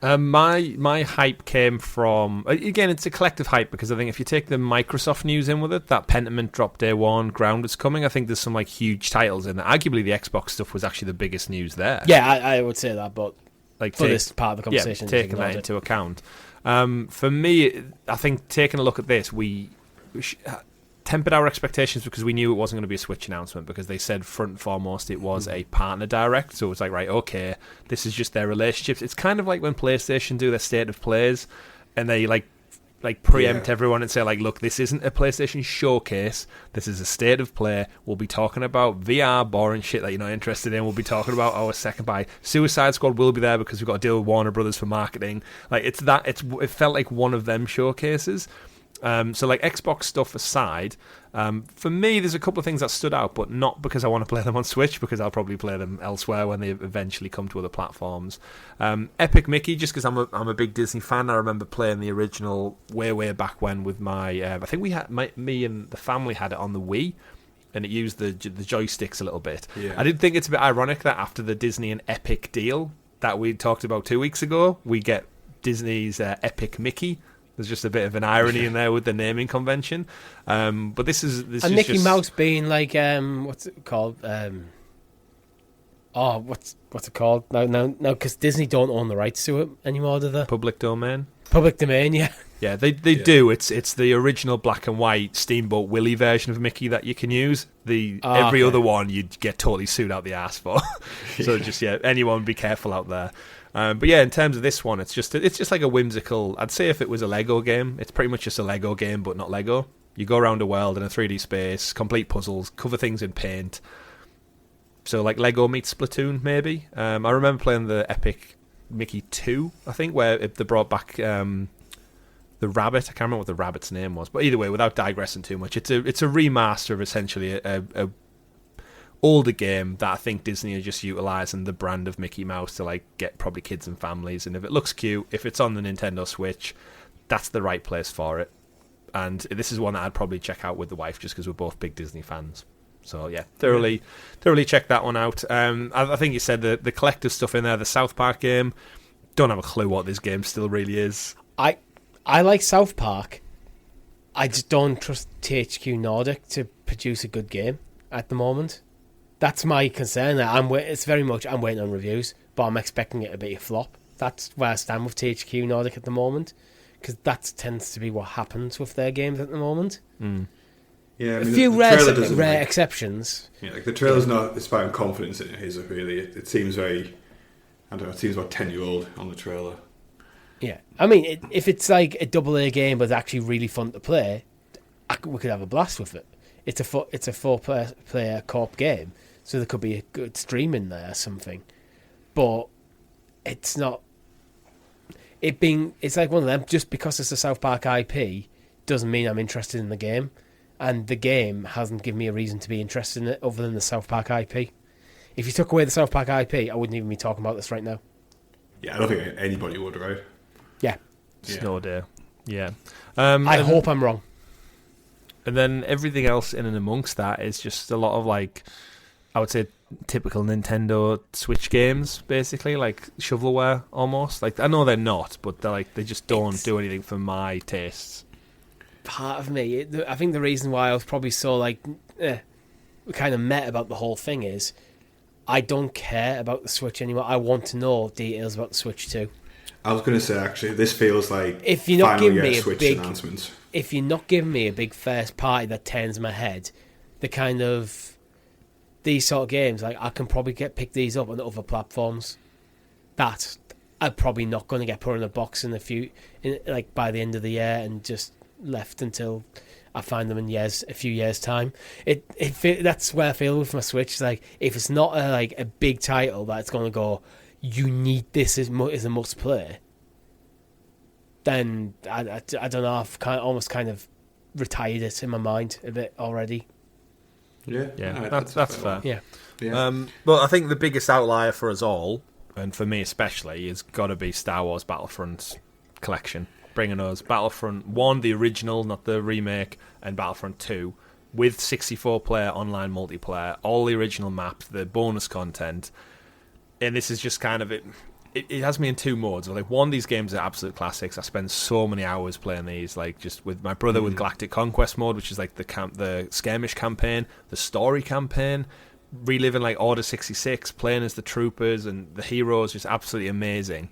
My hype came from, again, it's a collective hype, because I think if you take the Microsoft news in with it, that Pentiment drop day one, Ground is coming, I think there's some like huge titles in there. Arguably the Xbox stuff was actually the biggest news there. Yeah, I would say that, but like for this part of the conversation, taking that into account. For me, I think taking a look at this, we tempered our expectations because we knew it wasn't going to be a Switch announcement, because they said front and foremost it was a partner direct, so it's like, right, okay, this is just their relationships. It's kind of like when PlayStation do their state of plays and they like preempt everyone and say, like, look, this isn't a PlayStation showcase, this is a state of play. We'll be talking about VR boring shit that you're not interested in. We'll be talking about our second buy. Suicide Squad will be there because we've got to deal with Warner Brothers for marketing. Like, it felt like one of them showcases. So like Xbox stuff aside, for me there's a couple of things that stood out, but not because I want to play them on Switch, because I'll probably play them elsewhere when they eventually come to other platforms. Epic Mickey, just because I'm a big Disney fan. I remember playing the original way back when with my I think me and the family had it on the Wii, and it used the joysticks a little bit. I did think it's a bit ironic that after the Disney and Epic deal that we talked about 2 weeks ago, we get Disney's Epic Mickey. There's just a bit of an irony in there with the naming convention. But this is Mickey Mouse being like what's it called? What's it called? No, because Disney don't own the rights to it anymore, do they? Public domain. Public domain, yeah. Yeah, they do. It's the original black and white Steamboat Willie version of Mickey that you can use. Every other one you'd get totally sued out the ass for. So just anyone be careful out there. But yeah, in terms of this one, it's just like a whimsical. I'd say if it was a Lego game, it's pretty much just a Lego game, but not Lego. You go around a world in a 3D space, complete puzzles, cover things in paint. So like Lego meets Splatoon, maybe. I remember playing the Epic Mickey 2, I think, where they brought back the rabbit. I can't remember what the rabbit's name was, but either way, without digressing too much, it's a remaster of essentially a older game that I think Disney are just utilising the brand of Mickey Mouse to like get probably kids and families. And if it looks cute, if it's on the Nintendo Switch, that's the right place for it. And this is one that I'd probably check out with the wife, just because we're both big Disney fans. So yeah, thoroughly check that one out. I think you said the collective stuff in there, the South Park game. Don't have a clue what this game still really is. I like South Park. I just don't trust THQ Nordic to produce a good game at the moment. That's my concern. It's very much I'm waiting on reviews, but I'm expecting it to be a flop. That's where I stand with THQ Nordic at the moment, because that tends to be what happens with their games at the moment. Yeah, I mean, a few rare exceptions. Yeah, like the trailer's not inspiring confidence in it, is it really? It seems very, I don't know, it seems about 10-year-old on the trailer. Yeah, I mean, if it's like a AA game but it's actually really fun to play, we could have a blast with it. It's a 4-player co-op game, so there could be a good stream in there or something. But it's not. It's like one of them. Just because it's a South Park IP doesn't mean I'm interested in the game, and the game hasn't given me a reason to be interested in it other than the South Park IP. If you took away the South Park IP, I wouldn't even be talking about this right now. Yeah, I don't think anybody would, right? Yeah. Snow day. Yeah. I hope I'm wrong. And then everything else in and amongst that is just a lot of, like, I would say typical Nintendo Switch games, basically, like shovelware almost. Like, I know they're not, but they just don't do anything for my tastes. Part of me, I think the reason why I was probably so kind of meh about the whole thing is I don't care about the Switch anymore. I want to know details about the Switch too. I was going to say, actually, this feels like if you're not giving me Switch announcements. If you're not giving me a big first party that turns my head, the kind of these sort of games, like I can probably pick these up on other platforms. That I'm probably not going to get put in a box like by the end of the year and just left until I find them in a few years time. That's where I feel with my Switch. It's like if it's not a big title that's going to go, you need this as a must play, then I don't know. I've almost kind of retired it in my mind a bit already. Yeah, that's fair. Yeah. But I think the biggest outlier for us all, and for me especially, has got to be Star Wars Battlefront's collection, bringing us Battlefront 1, the original, not the remake, and Battlefront 2, with 64-player online multiplayer, all the original maps, the bonus content. And this is just kind of it has me in two modes. Like, one, these games are absolute classics. I spend so many hours playing these, like just with my brother with Galactic Conquest mode, which is like the skirmish campaign, the story campaign, reliving like Order 66, playing as the troopers and the heroes, just absolutely amazing.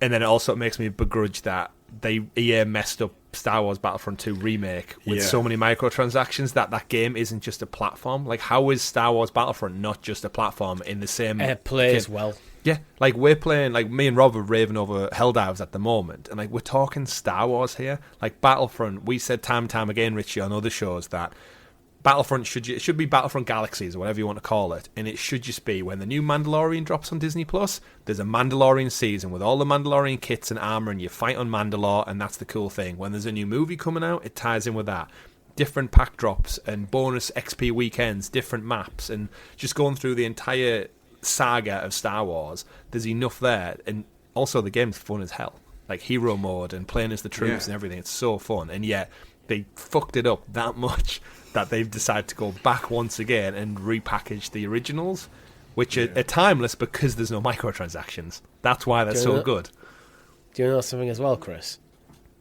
And then it also makes me begrudge that EA messed up Star Wars Battlefront 2 remake with so many microtransactions that game isn't just a platform. Like, how is Star Wars Battlefront not just a platform in the same... It plays well. Yeah, like we're playing, like me and Rob are raving over Helldivers at the moment, and like we're talking Star Wars here. Like Battlefront, we said time and time again, Richie, on other shows that Battlefront should be Battlefront Galaxies or whatever you want to call it, and it should just be when the new Mandalorian drops on Disney Plus, there's a Mandalorian season with all the Mandalorian kits and armor, and you fight on Mandalore, and that's the cool thing. When there's a new movie coming out, it ties in with that. Different pack drops and bonus XP weekends, different maps, and just going through the entire saga of Star Wars, there's enough there. And also the game's fun as hell, like hero mode and playing as the troops and everything. It's so fun, and yet they fucked it up that much that they've decided to go back once again and repackage the originals, which are timeless because there's no microtransactions. That's why they're so good. Do you know something as well, Chris?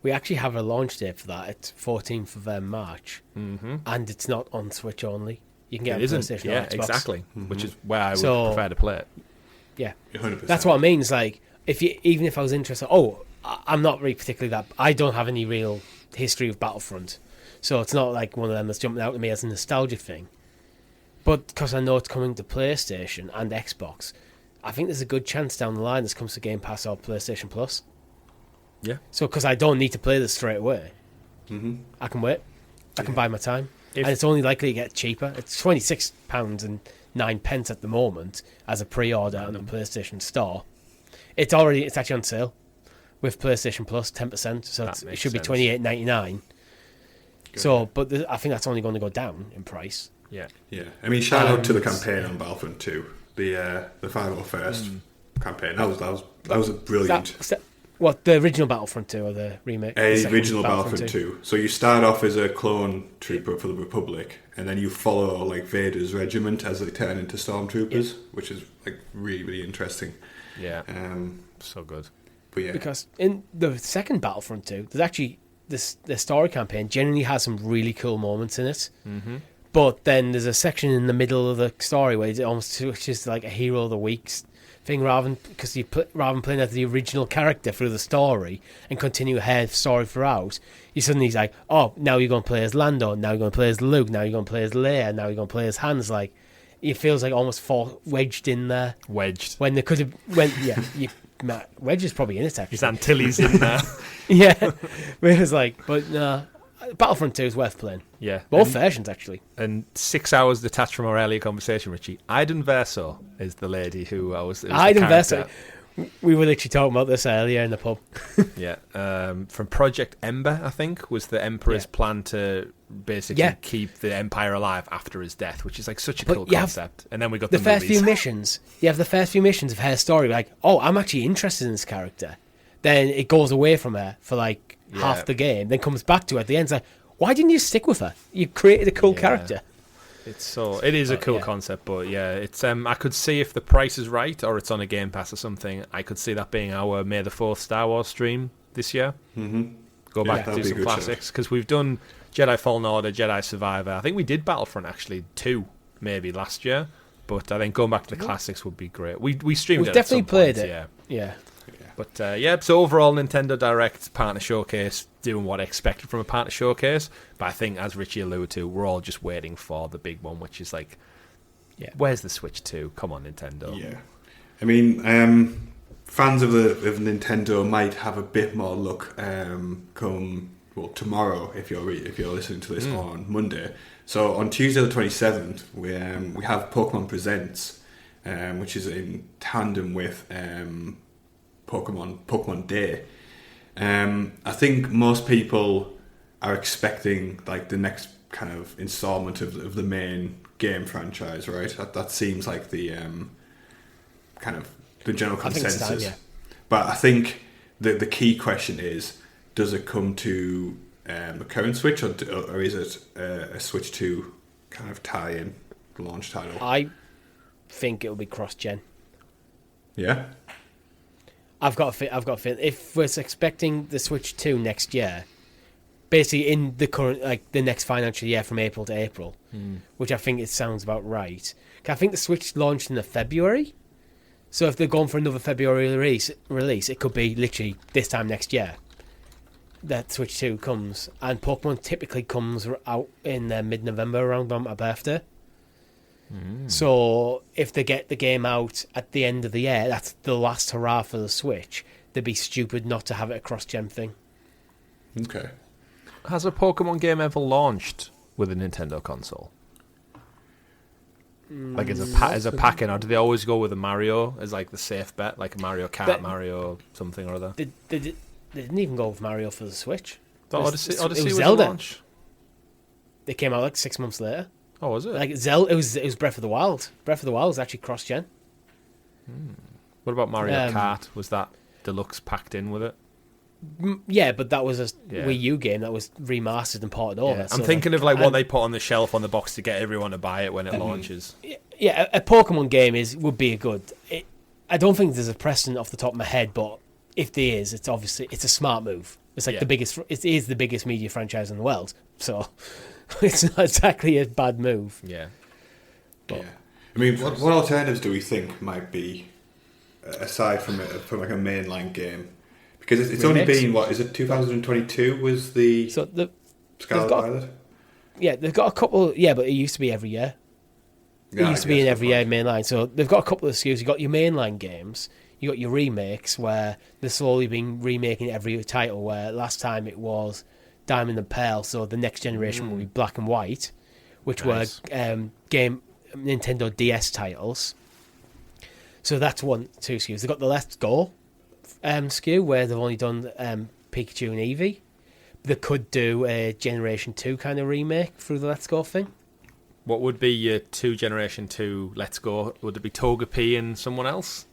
We actually have a launch date for that. It's 14th of March, and it's not on Switch only. You can get it on PlayStation or Xbox. Exactly, which is where I would prefer to play it. Yeah, 100%. That's what I mean. It's like, even if I was interested... I'm not really particularly that... I don't have any real history of Battlefront, so it's not like one of them that's jumping out to me as a nostalgia thing. But because I know it's coming to PlayStation and Xbox, I think there's a good chance down the line this comes to Game Pass or PlayStation Plus. Yeah. So because I don't need to play this straight away, I can wait. I can buy my time. And it's only likely to get cheaper. It's £26.09 at the moment as a pre-order on the PlayStation Store. It's actually on sale with PlayStation Plus 10%, so it should be $28.99. So, but I think that's only going to go down in price. Yeah. I mean, shout out to the campaign on Battlefront 2, the 501st campaign. That was a brilliant. What, the original Battlefront 2 or the remake? The original Battlefront 2. So you start off as a clone trooper for the Republic, and then you follow like Vader's regiment as they turn into stormtroopers, which is like really, really interesting. Yeah. So good. But yeah. Because in the second Battlefront 2, there's actually the story campaign generally has some really cool moments in it. Mm-hmm. But then there's a section in the middle of the story where it almost switches to like a hero of the week thing rather than playing as the original character through the story and continue ahead story throughout. You suddenly like, oh, now you're going to play as Lando, now you're going to play as Luke, now you're going to play as Leia, now you're going to play as Han's. Like, it feels like almost wedged in there. When they could have Wedge is probably in it actually. His Antilles in there. Yeah, but it was like, but Battlefront 2 is worth playing. Yeah, both versions actually. And 6 hours detached from our earlier conversation, Richie. Iden Verso is the lady who I was. Iden Verso. We were literally talking about this earlier in the pub. Yeah, from Project Ember, I think, was the Emperor's plan to basically keep the Empire alive after his death, which is like such a cool concept. And then we got the first movies. few missions. You have the first few missions of her story, like, oh, I'm actually interested in this character. Then it goes away from her for like half the game, then comes back to her at the end. It's like, why didn't you stick with her? You created a cool character. It is a cool concept, but it's I could see if the price is right or it's on a Game Pass or something. I could see that being our May the 4th Star Wars stream this year. Mm-hmm. Go back to do some classics because we've done Jedi Fallen Order, Jedi Survivor. I think we did Battlefront actually 2 maybe last year, but I think going back to the classics would be great. We streamed. We've it definitely at some played point, it. Yeah. But so overall, Nintendo Direct partner showcase doing what I expected from a partner showcase. But I think, as Richie alluded to, we're all just waiting for the big one, which is like, where's the Switch 2? Come on, Nintendo. Yeah, I mean, fans of Nintendo might have a bit more luck come tomorrow if you're listening to this on Monday. So on Tuesday the 27th, we have Pokemon Presents, which is in tandem with Pokemon Day. I think most people are expecting like the next kind of installment of the main game franchise, right? That seems like the kind of the general consensus. I think it's time, But I think the key question is, does it come to the current Switch, or is it a Switch 2 kind of tie-in launch title? I think it'll be cross-gen. Yeah. I've got a feeling. If we're expecting the Switch 2 next year, basically in the current, like the next financial year from April to April, which I think it sounds about right. I think the Switch launched in the February, so if they're going for another February release, it could be literally this time next year that Switch 2 comes. And Pokemon typically comes out in mid-November around my birthday. So if they get the game out at the end of the year, that's the last hurrah for the Switch. They'd be stupid not to have it a cross-gen thing. Okay. Has a Pokemon game ever launched with a Nintendo console? Like as a pack-in, or do they always go with a Mario as like the safe bet, like a Mario Kart, Mario something or other? They didn't even go with Mario for the Switch. Odyssey it was was Zelda. launch. They came out like 6 months later. Oh, was it? Like Zelda, it was Breath of the Wild. Breath of the Wild was actually cross-gen. What about Mario Kart? Was that deluxe packed in with it? Yeah, but that was a Wii U game that was remastered and ported over. Yeah. I'm thinking of like what they put on the shelf on the box to get everyone to buy it when it launches. Yeah, a Pokemon game would be a good. I don't think there's a precedent off the top of my head, but if there is, it's a smart move. It's like it is the biggest media franchise in the world, so it's not exactly a bad move. Yeah. But, I mean, what alternatives do we think might be aside from like a mainline game? Because it's only been, what, is it 2022 was the Scarlet Violet? Yeah, they've got a couple, but it used to be every year. It used to be in every year mainline. So they've got a couple of SKUs. You've got your mainline games, you got your remakes, where they're slowly been remaking every title, where last time it was Diamond and Pearl, so the next generation will be Black and White, which were Nintendo DS titles. So that's two SKUs. They've got the Let's Go SKU, where they've only done Pikachu and Eevee. They could do a Generation 2 kind of remake through the Let's Go thing. What would be your Generation 2 Let's Go? Would it be Togepi and someone else?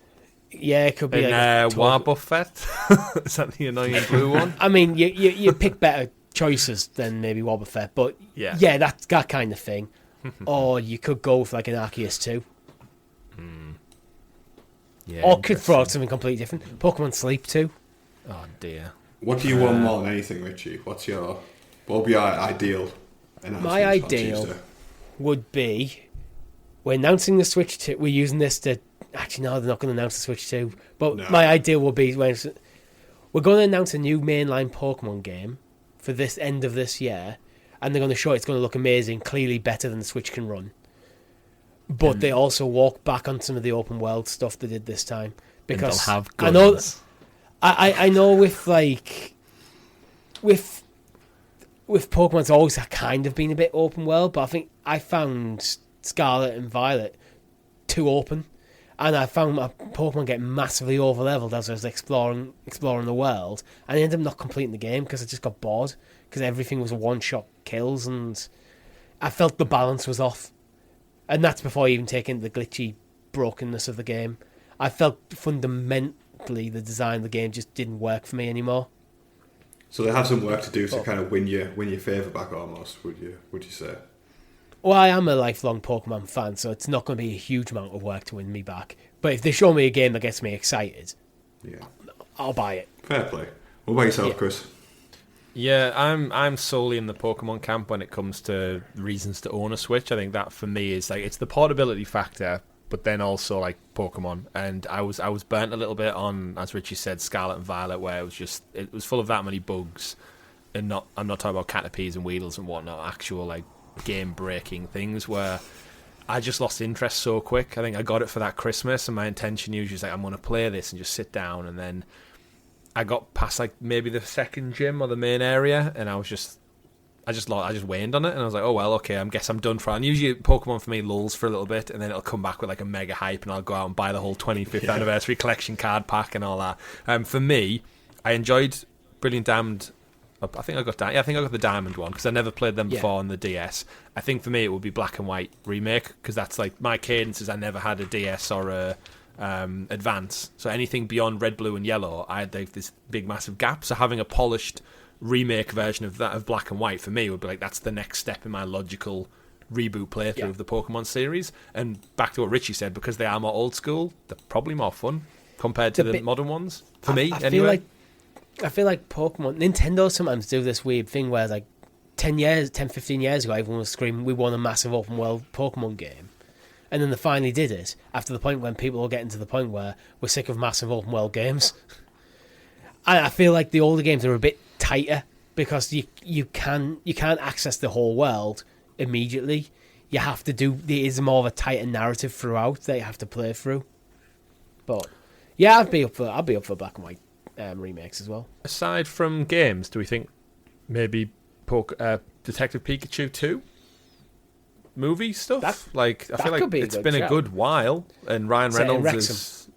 Yeah, it could be. Wobbuffet? Is that the annoying blue one? I mean, you pick better choices than maybe Wobbuffet, but yeah, that kind of thing. Or you could go with like an Arceus 2. Yeah, or could throw out something completely different. Pokemon Sleep 2. Oh dear. What do you want more than anything, Richie? What would be your ideal announcement? My ideal would be, we're announcing the Switch 2. We're using this to... Actually, no, they're not going to announce the Switch 2. But my ideal would be, we're going to announce a new mainline Pokemon game for this end of this year, and they're going to show it's going to look amazing, clearly better than the Switch can run. But they also walk back on some of the open world stuff they did this time, because they'll have guns. I know with Pokemon it's always kind of been a bit open world, but I think I found Scarlet and Violet too open, and I found my Pokemon getting massively over leveled as I was exploring the world, and I ended up not completing the game because I just got bored because everything was one shot kills, and I felt the balance was off. And that's before even taking the glitchy brokenness of the game. I felt fundamentally the design of the game just didn't work for me anymore. So they have some work to do to kind of win your favour back almost, would you say? Well, I am a lifelong Pokemon fan, so it's not going to be a huge amount of work to win me back. But if they show me a game that gets me excited, I'll buy it. Fair play. What about yourself, Chris? Yeah, I'm solely in the Pokemon camp when it comes to reasons to own a Switch. I think that for me is like, it's the portability factor, but then also like Pokemon. And I was burnt a little bit on, as Richie said, Scarlet and Violet, where it was full of that many bugs. And I'm not talking about canopies and wheels and whatnot, actual like game breaking things where I just lost interest so quick. I think I got it for that Christmas, and my intention usually is like, I'm going to play this and just sit down. And then I got past like maybe the second gym or the main area, and I just waned on it, and I was like, oh well, okay, I guess I'm done for it. And usually Pokemon for me lulls for a little bit, and then it'll come back with like a mega hype, and I'll go out and buy the whole 25th anniversary collection card pack and all that. For me, I enjoyed Brilliant Diamond. I think I got the Diamond one because I never played them before on the DS. I think for me it would be Black and White remake, because that's like my cadence is I never had a DS or a Advance, so anything beyond Red, Blue and Yellow I had like this big massive gap. So having a polished remake version of that of Black and White for me would be like, that's the next step in my logical reboot playthrough of the Pokemon series. And back to what Richie said, because they are more old school, they're probably more fun compared to the modern ones for me anyway. I feel like Pokemon, Nintendo sometimes do this weird thing where like 10, 15 years ago, everyone was screaming, we want a massive open world Pokemon game. And then they finally did it after the point when people are getting to the point where we're sick of massive open world games. And I feel like the older games are a bit tighter because you can't access the whole world immediately. You have to there is more of a tighter narrative throughout that you have to play through. But yeah, I'd be up for Black and White remakes as well. Aside from games, do we think maybe Detective Pikachu 2 movie stuff? I feel like it's been a good while, and Ryan Reynolds is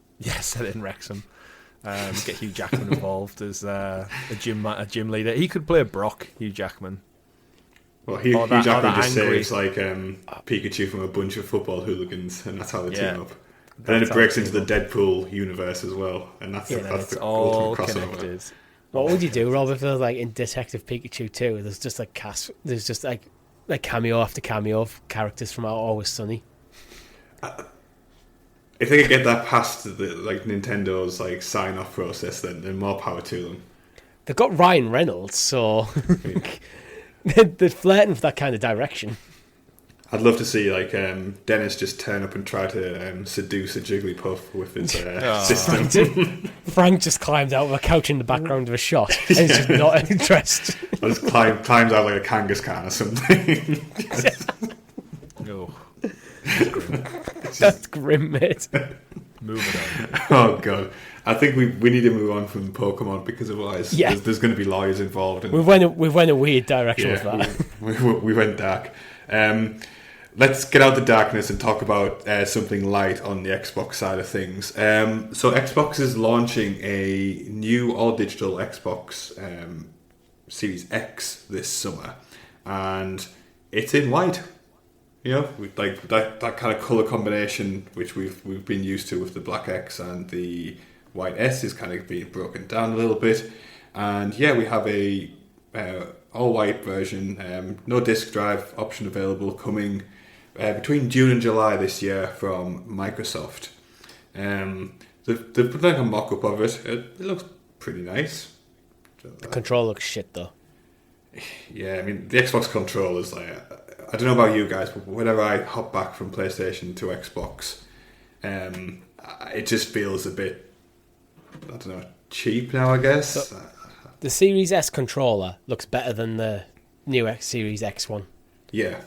set in Wrexham. Get Hugh Jackman involved as a gym leader. He could play Brock, Hugh Jackman. Well, Hugh Jackman just saves like Pikachu from a bunch of football hooligans, and that's how they team up. And then it breaks into the Deadpool universe as well, and that's the all ultimate crossover. connected. What would you do, Rob, if there was like in Detective Pikachu 2, there's just like there's just like cameo after cameo of characters from Always Sunny? If they could get that past the Nintendo's like sign off process, then more power to them. They've got Ryan Reynolds, so they're flirting with that kind of direction. I'd love to see like Dennis just turn up and try to seduce a Jigglypuff with his system. Frank just climbed out of a couch in the background of a shot and he's just not interested. Or just climbs out like a Kangaskhan or something. No. That's grim, mate. Moving on. Oh god, I think we need to move on from Pokemon, because otherwise there's going to be lawyers involved. And, we went a weird direction with that. We went dark. Let's get out the darkness and talk about something light on the Xbox side of things. So Xbox is launching a new all-digital Xbox Series X this summer, and it's in white. You know, like that kind of color combination which we've been used to with the Black X and the White S is kind of being broken down a little bit. And yeah, we have a all-white version, no disk drive option available, coming between June and July this year from Microsoft. They've put like a mock-up of it. It looks pretty nice. The control looks shit though. Yeah, I mean, the Xbox controller is like, I don't know about you guys, but whenever I hop back from PlayStation to Xbox, it just feels a bit, I don't know, cheap now, I guess. So, the Series S controller looks better than the new Series X one. Yeah.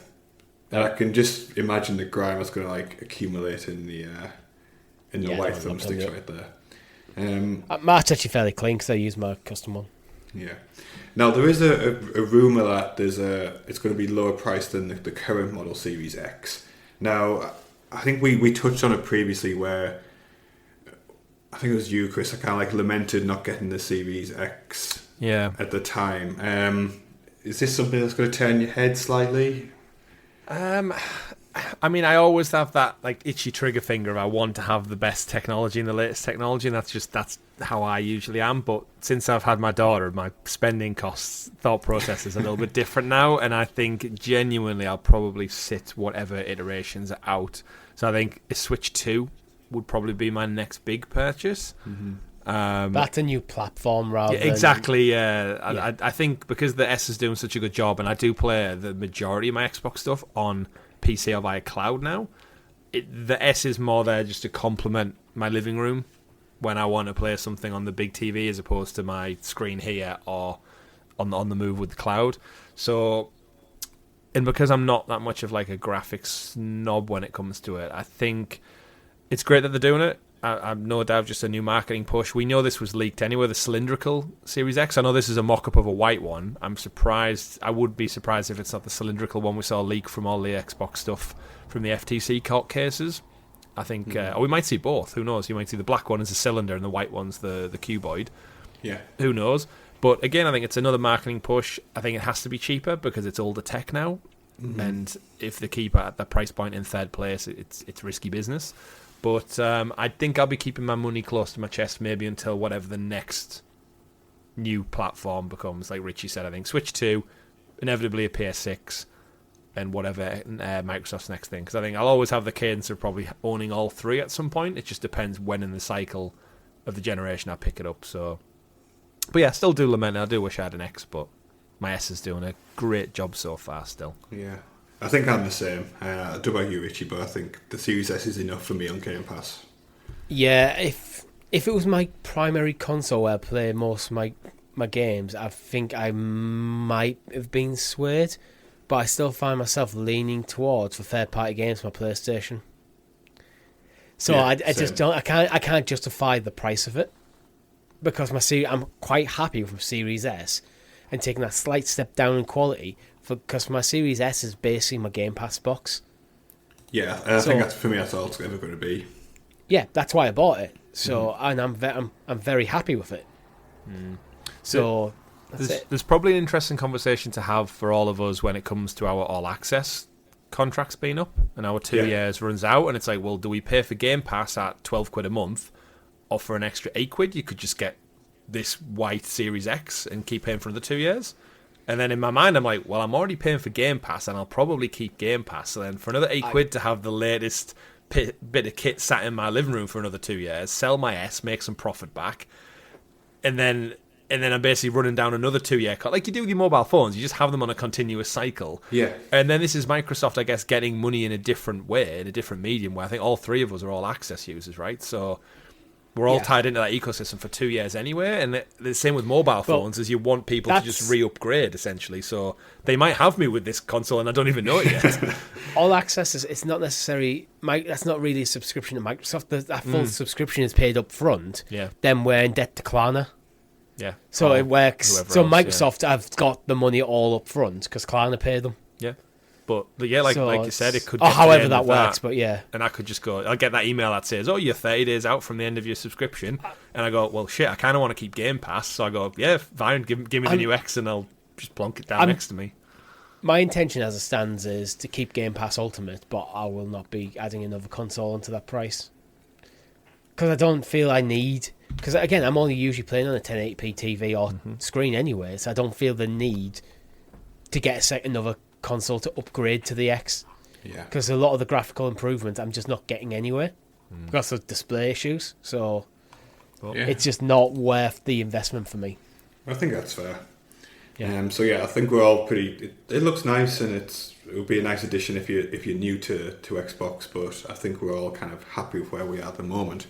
And I can just imagine the grime that's going to like accumulate in the white thumbsticks right there. Mine's actually fairly clean because I use my custom one. Yeah. Now there is a rumor that it's going to be lower priced than the current model Series X. Now I think we touched on it previously where I think it was you, Chris. I kind of like lamented not getting the Series X at the time. Is this something that's going to turn your head slightly? I mean, I always have that like itchy trigger finger. I want to have the best technology and the latest technology, and that's how I usually am. But since I've had my daughter, my spending costs thought process is a little bit different now, and I think genuinely I'll probably sit whatever iterations are out. So I think a Switch 2 would probably be my next big purchase. Mm-hmm. That's a new platform rather than... Exactly, yeah. I think because the S is doing such a good job, and I do play the majority of my Xbox stuff on PC or via cloud now, the S is more there just to complement my living room when I want to play something on the big TV as opposed to my screen here or on the move with the cloud. So, and because I'm not that much of like a graphics snob when it comes to it, I think it's great that they're doing it. I'm no doubt just a new marketing push. We know this was leaked anyway, the cylindrical Series X. I know this is a mock-up of a white one. I'm surprised. I would be surprised if it's not the cylindrical one we saw leak from all the Xbox stuff from the FTC court cases. I think, or we might see both. Who knows? You might see the black one as a cylinder and the white one's the cuboid. Yeah. Who knows? But again, I think it's another marketing push. I think it has to be cheaper because it's older tech now. Mm-hmm. And if they keep at the price point in third place, it's risky business. But I think I'll be keeping my money close to my chest maybe until whatever the next new platform becomes. Like Richie said, I think Switch 2, inevitably a PS6, and whatever Microsoft's next thing. Because I think I'll always have the cadence of probably owning all three at some point. It just depends when in the cycle of the generation I pick it up. So, but yeah, I still do lament it. I do wish I had an X, but my S is doing a great job so far still. Yeah. I think I'm the same. I don't know about you, Richie, but I think the Series S is enough for me on Game Pass. Yeah, if it was my primary console where I play most of my games, I think I might have been swayed, but I still find myself leaning towards the third-party games on my PlayStation. So yeah, I just don't. I can't justify the price of it because I'm quite happy with Series S and taking that slight step down in quality. Because my Series S is basically my Game Pass box. Yeah, I think for me that's all it's ever going to be. Yeah, that's why I bought it. So and I'm very happy with it. So there's probably an interesting conversation to have for all of us when it comes to our all access contracts being up and our 2 years runs out, and it's like, well, do we pay for Game Pass at £12 a month, or for an extra £8 you could just get this white Series X and keep paying for another 2 years? And then in my mind, I'm like, well, I'm already paying for Game Pass, and I'll probably keep Game Pass. So then for another £8 to have the latest bit of kit sat in my living room for another 2 years, sell my S, make some profit back, and then I'm basically running down another 2 year cut. Like you do with your mobile phones, you just have them on a continuous cycle. Yeah. And then this is Microsoft, I guess, getting money in a different way, in a different medium, where I think all three of us are all access users, right? So we're all tied into that ecosystem for 2 years anyway, and the same with mobile phones, is you want people to just re-upgrade, essentially. So they might have me with this console, and I don't even know it yet. All access it's not necessarily. That's not really a subscription to Microsoft. That full subscription is paid up front. Yeah. Then we're in debt to Klarna. Yeah. So it works. So else, Microsoft have got the money all up front because Klarna paid them. Yeah. But yeah, like you said, it could. Or however that works, but yeah. And I could just go. I'll get that email that says, "Oh, you're 30 days out from the end of your subscription," and I go, "Well, shit, I kind of want to keep Game Pass," so I go, "Yeah, fine, give me the new X, and I'll just plonk it down next to me." My intention, as it stands, is to keep Game Pass Ultimate, but I will not be adding another console onto that price because I don't feel I need. Because again, I'm only usually playing on a 1080p TV or screen anyway, so I don't feel the need to get another console to upgrade to the X. Yeah. Because a lot of the graphical improvements I'm just not getting anywhere because of display issues. So it's just not worth the investment for me. I think that's fair. Yeah. So yeah, I think we're all pretty. It looks nice, and it would be a nice addition if you're new to Xbox. But I think we're all kind of happy with where we are at the moment.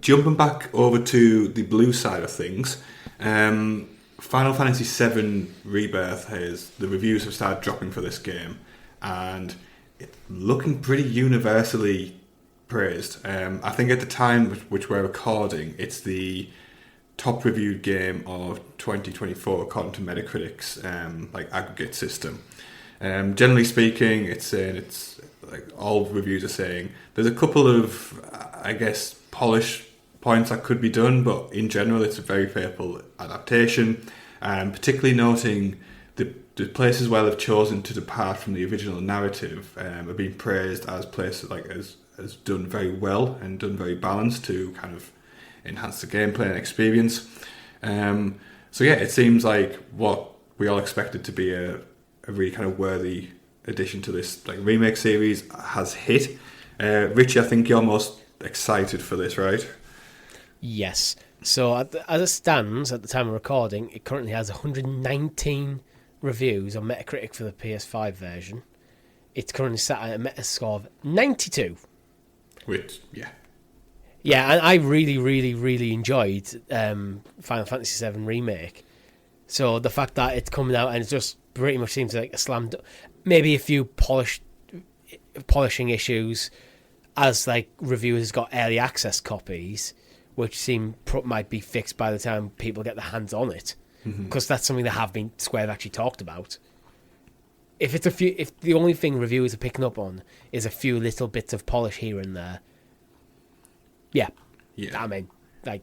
Jumping back over to the blue side of things. Final Fantasy VII Rebirth the reviews have started dropping for this game, and it's looking pretty universally praised. I think at the time which we're recording, it's the top reviewed game of 2024 according to Metacritic's aggregate system. Generally speaking, it's like all reviews are saying there's a couple of polish points that could be done, but in general it's a very faithful adaptation, and particularly noting the places where they've chosen to depart from the original narrative have been praised as places as done very well and done very balanced to kind of enhance the gameplay and experience. So yeah, it seems like what we all expected to be a really kind of worthy addition to this remake series has hit. Richie, I think you're most excited for this, right? Yes. So as it stands at the time of recording, it currently has 119 reviews on Metacritic for the PS5 version. It's currently sat at a Metascore of 92. Which, yeah. Yeah, and I really, really, really enjoyed Final Fantasy VII Remake. So the fact that it's coming out and it just pretty much seems like a slam dunk. Maybe a few polishing issues as like reviewers got early access copies, which might be fixed by the time people get their hands on it. Because that's something that Square have actually talked about. If the only thing reviewers are picking up on is a few little bits of polish here and there, yeah. I mean, like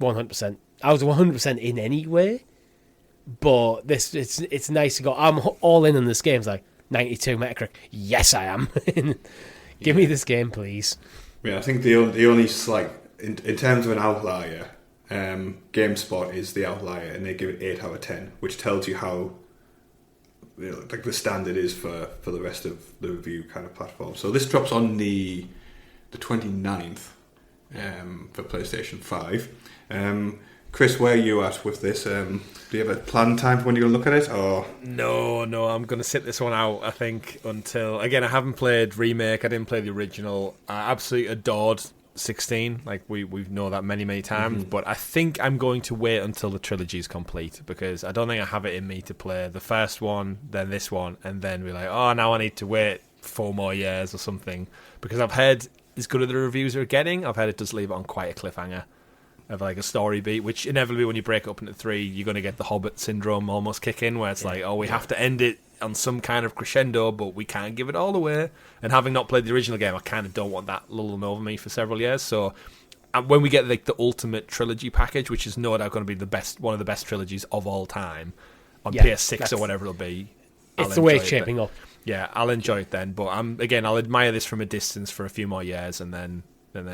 100%. I was 100% in anyway, but it's nice to go. I'm all in on this game. It's like 92 Metacritic. Yes, I am. Give me this game, please. Yeah, I think the only slight in terms of an outlier, GameSpot is the outlier, and they give it 8 out of 10, which tells you how like the standard is for the rest of the review kind of platform. So this drops on the 29th for PlayStation 5. Chris, where are you at with this? Do you have a planned time for when you're going to look at it? Or No, I'm going to sit this one out, I think, until... Again, I haven't played Remake, I didn't play the original. I absolutely adored 16, like we know that many times, but I think I'm going to wait until the trilogy is complete, because I don't think I have it in me to play the first one, then this one, and then be like, oh, now I need to wait 4 more years or something, because I've heard, as good as the reviews are getting, I've heard it does leave it on quite a cliffhanger of like a story beat, which inevitably when you break it up into 3, you're going to get the Hobbit syndrome almost kick in, where it's like, oh, we have to end it on some kind of crescendo, but we can't give it all away. And having not played the original game, I kind of don't want that lulling over me for several years. So when we get like the ultimate trilogy package, which is no doubt going to be one of the best trilogies of all time on PS6 or whatever it'll be, it's the way it's shaping up. Yeah, I'll enjoy it then. But I'll admire this from a distance for a few more years and then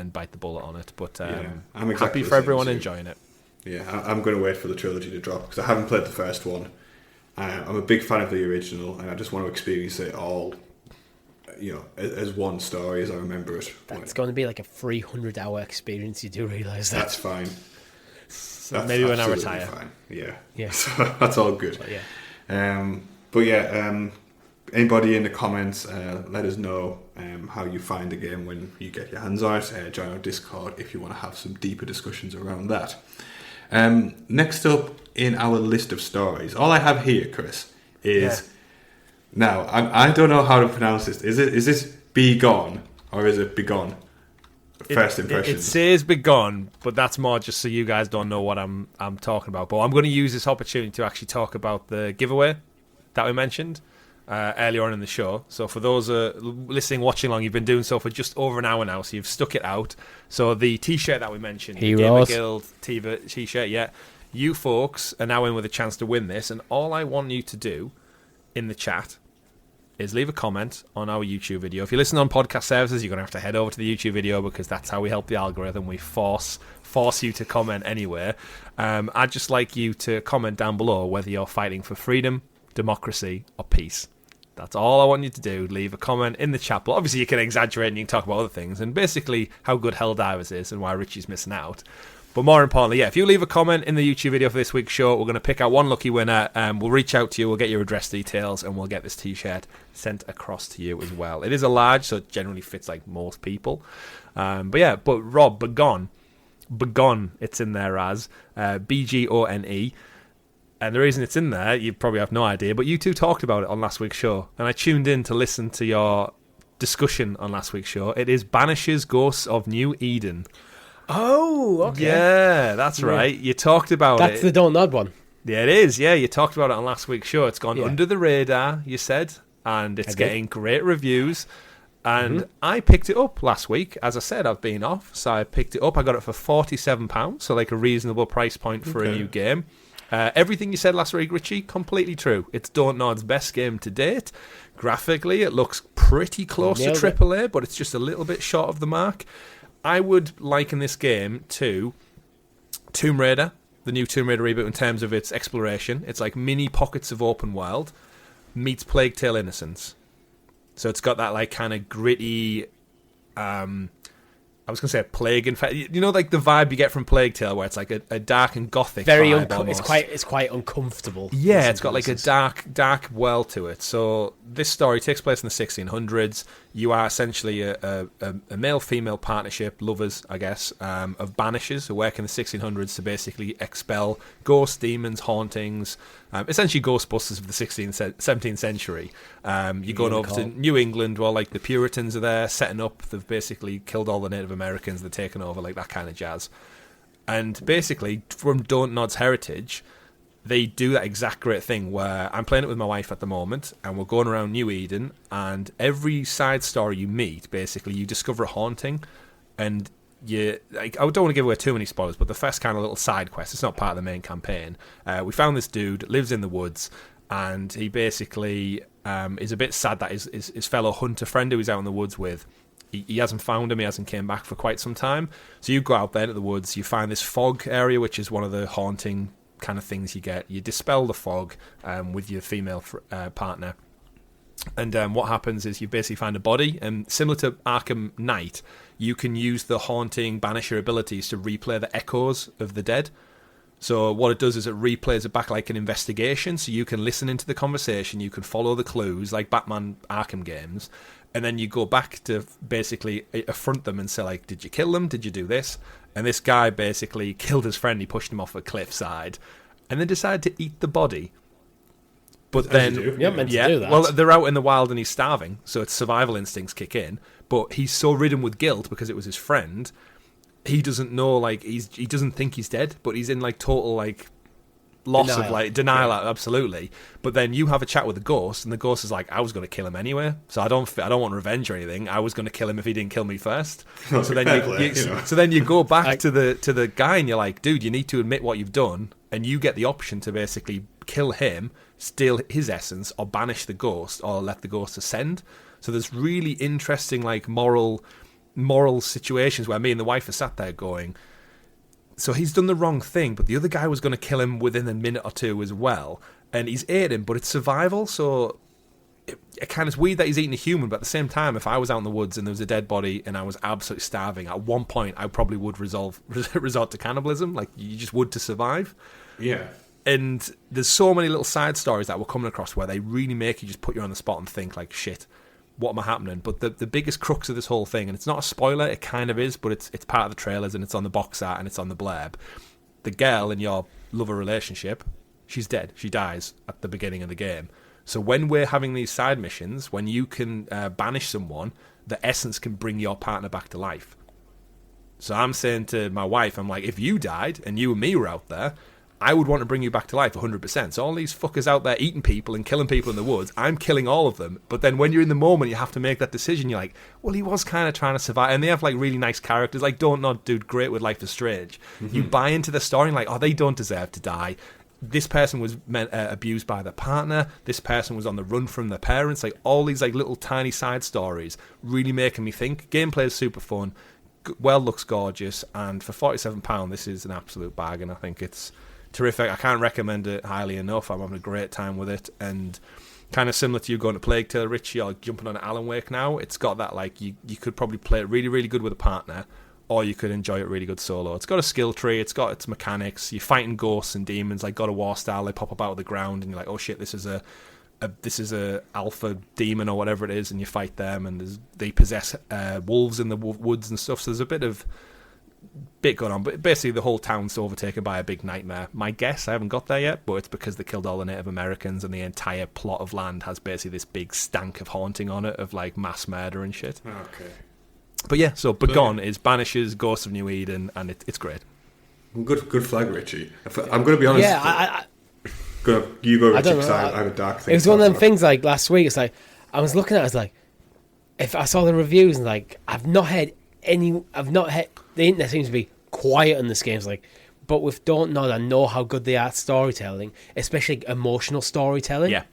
bite the bullet on it. But I'm happy for everyone enjoying it. Yeah, I'm going to wait for the trilogy to drop, because I haven't played the first one. I'm a big fan of the original, and I just want to experience it all, as one story as I remember it. That's going to be like a 300-hour experience. You do realise that? That's fine. So that's maybe when I retire. Fine. Yeah. So that's all good. But anybody in the comments, let us know how you find the game when you get your hands on it. Join our Discord if you want to have some deeper discussions around that. Next up in our list of stories, all I have here, Chris, is now I don't know how to pronounce this. Is this Begone or is it Begone? First impressions. It says Begone, but that's more just so you guys don't know what I'm talking about. But I'm going to use this opportunity to actually talk about the giveaway that we mentioned earlier on in the show. So for those listening, watching along, you've been doing so for just over an hour now, so you've stuck it out. So the T-shirt that we mentioned, the GamerGuild T-shirt, you folks are now in with a chance to win this, and all I want you to do in the chat is leave a comment on our YouTube video. If you listen on podcast services, you're going to have to head over to the YouTube video, because that's how we help the algorithm. We force you to comment anywhere. I'd just like you to comment down below whether you're fighting for freedom, democracy, or peace. That's all I want you to do. Leave a comment in the chat. But obviously you can exaggerate and you can talk about other things, and basically how good Helldivers is and why Richie's missing out. But more importantly, if you leave a comment in the YouTube video for this week's show, we're going to pick out one lucky winner. We'll reach out to you, we'll get your address details, and we'll get this T-shirt sent across to you as well. It is a large, so it generally fits like most people. But Rob, Begone, it's in there as Begone. And the reason it's in there, you probably have no idea, but you two talked about it on last week's show, and I tuned in to listen to your discussion on last week's show. It is Banishers Ghosts of New Eden. Oh, okay. Yeah, that's right. You talked about it. That's the Don't Nod one. Yeah, it is. Yeah, you talked about it on last week's show. It's gone under the radar, you said, and it's getting great reviews. And I picked it up last week. As I said, I've been off, so I picked it up. I got it for £47, so like a reasonable price point for a new game. Everything you said last week, Richie, completely true. It's Don't Nod's best game to date. Graphically, it looks pretty close to AAA, but it's just a little bit short of the mark. I would liken this game to Tomb Raider, the new Tomb Raider reboot, in terms of its exploration. It's like mini pockets of open world meets Plague Tale Innocence. So it's got that like kind of gritty, I was going to say Plague Infested. You know, like the vibe you get from Plague Tale, where it's like a dark and gothic vibe. It's quite uncomfortable. Yeah, it's got like a dark well to it. So this story takes place in the 1600s. You are essentially a male-female partnership, lovers, I guess, of Banishers who work in the 1600s to basically expel ghosts, demons, hauntings, essentially Ghostbusters of the 17th century. You're going over to New England while like the Puritans are there setting up. They've basically killed all the Native Americans. They're taking over, like that kind of jazz. And basically, from Don't Nod's heritage, they do that exact great thing where I'm playing it with my wife at the moment, and we're going around New Eden, and every side story you meet, basically, you discover a haunting, and I don't want to give away too many spoilers, but the first kind of little side quest, it's not part of the main campaign. We found this dude, lives in the woods, and he basically is a bit sad that his fellow hunter friend who he's out in the woods with, he hasn't found him, he hasn't came back for quite some time. So you go out there into the woods, you find this fog area, which is one of the haunting kind of things you get. You dispel the fog with your female partner. And what happens is you basically find a body, and similar to Arkham Knight, you can use the haunting Banisher abilities to replay the echoes of the dead. So what it does is it replays it back like an investigation, so you can listen into the conversation, you can follow the clues, like Batman Arkham games, and then you go back to basically affront them and say, like, did you kill them? Did you do this? And this guy basically killed his friend, he pushed him off a cliffside, and then decided to eat the body. But then, you're not meant to do that. Well, they're out in the wild and he's starving, so its survival instincts kick in. But he's so ridden with guilt because it was his friend. He doesn't know, like, he doesn't think he's dead, but he's in like total like loss Denial. of like denial, absolutely. But then you have a chat with the ghost, and the ghost is like, I was going to kill him anyway, so I don't want revenge or anything. I was going to kill him if he didn't kill me first. So then you go back to the guy, and you're like, dude, you need to admit what you've done, and you get the option to basically kill him, steal his essence, or banish the ghost, or let the ghost ascend. So there's really interesting like moral situations where me and the wife are sat there going, so he's done the wrong thing, but the other guy was going to kill him within a minute or two as well, and he's ate him, but it's survival, so it kind of weird that he's eating a human, but at the same time, if I was out in the woods and there was a dead body and I was absolutely starving, at one point I probably would resort to cannibalism, like you just would to survive. Yeah. And there's so many little side stories that we're coming across where they really make you just put you on the spot and think like, shit, what am I happening? But the biggest crux of this whole thing, and it's not a spoiler, it kind of is, but it's part of the trailers and it's on the box art and it's on the blurb. The girl in your lover relationship, she's dead. She dies at the beginning of the game. So when we're having these side missions, when you can banish someone, the essence can bring your partner back to life. So I'm saying to my wife, I'm like, if you died and you and me were out there, I would want to bring you back to life 100%. So all these fuckers out there eating people and killing people in the woods, I'm killing all of them. But then when you're in the moment, you have to make that decision. You're like, well, he was kind of trying to survive. And they have like really nice characters, like Don't Nod, dude, great with Life is Strange. Mm-hmm. You buy into the story and like, oh, they don't deserve to die. This person was abused by their partner. This person was on the run from their parents. Like all these like little tiny side stories really making me think. Gameplay is super fun. Well, looks gorgeous. And for £47, this is an absolute bargain. I think it's terrific. I can't recommend it highly enough. I'm having a great time with it, and kind of similar to you going to Plague Tale, Richie, or jumping on Alan Wake now. It's got that like you could probably play it really, really good with a partner, or you could enjoy it really good solo. It's got a skill tree. It's got its mechanics. You're fighting ghosts and demons like God of War style. They pop up out of the ground, and you're like, oh shit, this is a alpha demon or whatever it is, and you fight them, and they possess wolves in the woods and stuff. So there's a bit going on, but basically the whole town's overtaken by a big nightmare. My guess, I haven't got there yet, but it's because they killed all the Native Americans, and the entire plot of land has basically this big stank of haunting on it, of like mass murder and shit. Okay. But yeah, so Begone is Banishers, Ghosts of New Eden, and it's great. Good flag, Richie. I'm going to be honest. Yeah, you go, Richie, I don't know. because I have a dark thing. It was one of them things like last week. It's like I was looking at it, I was like, if I saw the reviews and like I've not had the internet seems to be quiet on this game. It's like, but with Don't Nod, I know how good they are at storytelling, especially emotional storytelling. Yeah.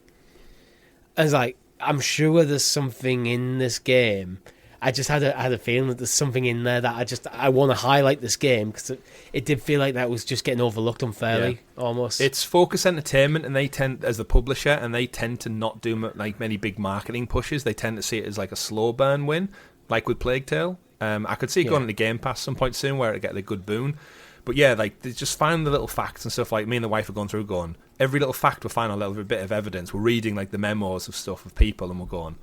I was like, I'm sure there's something in this game. I just had a feeling that there's something in there that I want to highlight this game, because it did feel like that was just getting overlooked unfairly, almost. It's Focus Entertainment, and they tend, as the publisher, and they tend to not do like many big marketing pushes. They tend to see it as like a slow burn win, like with Plague Tale. I could see it going into GamePass some point soon where it get a good boon. But yeah, like they just find the little facts and stuff. Like me and the wife are going through, going every little fact we find a little bit of evidence. We're reading like the memos of stuff of people, and we're going,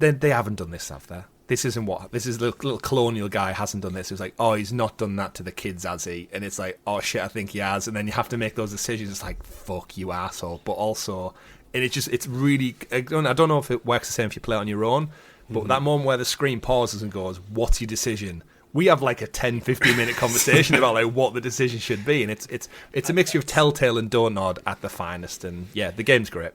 they haven't done this, have they? This isn't what this is. The little colonial guy hasn't done this. It's like, oh, he's not done that to the kids, has he? And it's like, oh shit, I think he has. And then you have to make those decisions. It's like, fuck you, asshole. But also, and it's really. I don't know if it works the same if you play it on your own. But that moment where the screen pauses and goes, what's your decision? We have like a 10-15 minute conversation about like what the decision should be, and it's a mixture of Telltale and Don't Nod at the finest. And yeah, the game's great.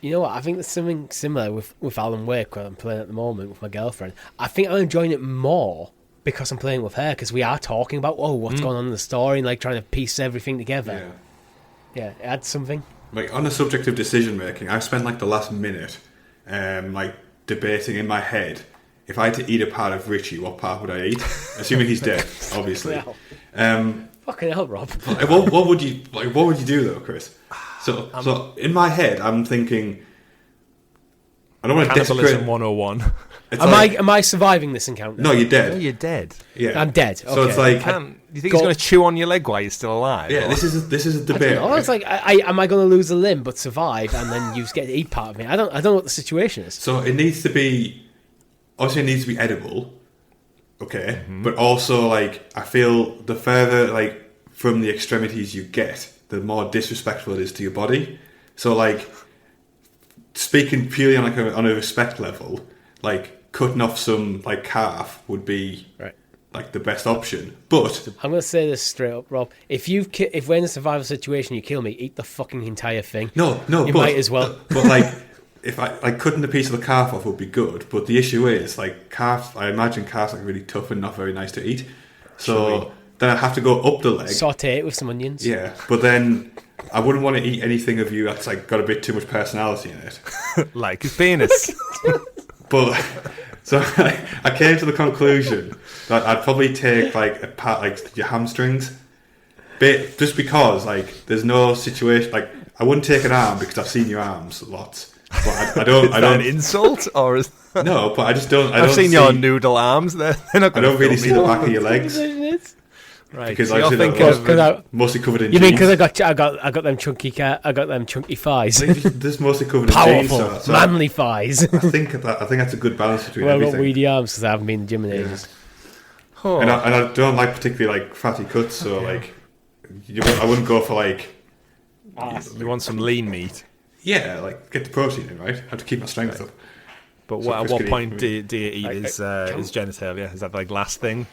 You know what? I think there's something similar with Alan Wake, where I'm playing at the moment with my girlfriend. I think I'm enjoying it more because I'm playing with her, because we are talking about what's going on in the story and like trying to piece everything together. Yeah, it adds something. Like on the subject of decision making, I've spent like the last minute, like debating in my head. If I had to eat a part of Richie, what part would I eat? Assuming he's dead, obviously. Fucking hell, Rob. What would you do though, Chris? So in my head, I'm thinking, I don't want to desecrate. Cannibalism 101. Am I surviving this encounter? No, you're dead. No, you're dead. Yeah, I'm dead. Okay. So it's like, you think he's going to chew on your leg while you're still alive? Yeah, this is a debate. Right? It's like, am I going to lose a limb but survive, and then you just get to eat part of me? I don't know what the situation is. So it needs to be. Obviously, it needs to be edible, okay? But also, like, I feel the further, like, from the extremities you get, the more disrespectful it is to your body. So, like, speaking purely on a respect level, like, cutting off some, like, calf would be, like, the best option. But I'm going to say this straight up, Rob. If we're in a survival situation, you kill me, eat the fucking entire thing. No, you might as well. But like. If cutting a piece of the calf off would be good, but the issue is like calf. I imagine calf's like really tough and not very nice to eat. So then I have to go up the leg, saute it with some onions. Yeah, but then I wouldn't want to eat anything of you that's like got a bit too much personality in it, like his penis. But so I came to the conclusion that I'd probably take like a part like your hamstrings, just because like there's no situation like I wouldn't take an arm because I've seen your arms lots. But I don't. Is that an insult or is that... No, but I just don't. I've seen your noodle arms. They're not. I don't really see the back of your legs. Right, because so I'm mostly covered in. You jeans. mean because I got them chunky thighs? This mostly covered in powerful, jeans, so manly thighs. I think that's a good balance between I've everything. got weedy arms because I haven't been in the gym in ages. Oh. And I don't like particularly like fatty cuts, so like I wouldn't go for like. You want some lean meat? Yeah, like get the protein in, right? I have to keep my strength up. But at what point do you eat his genitalia? Is that like last thing?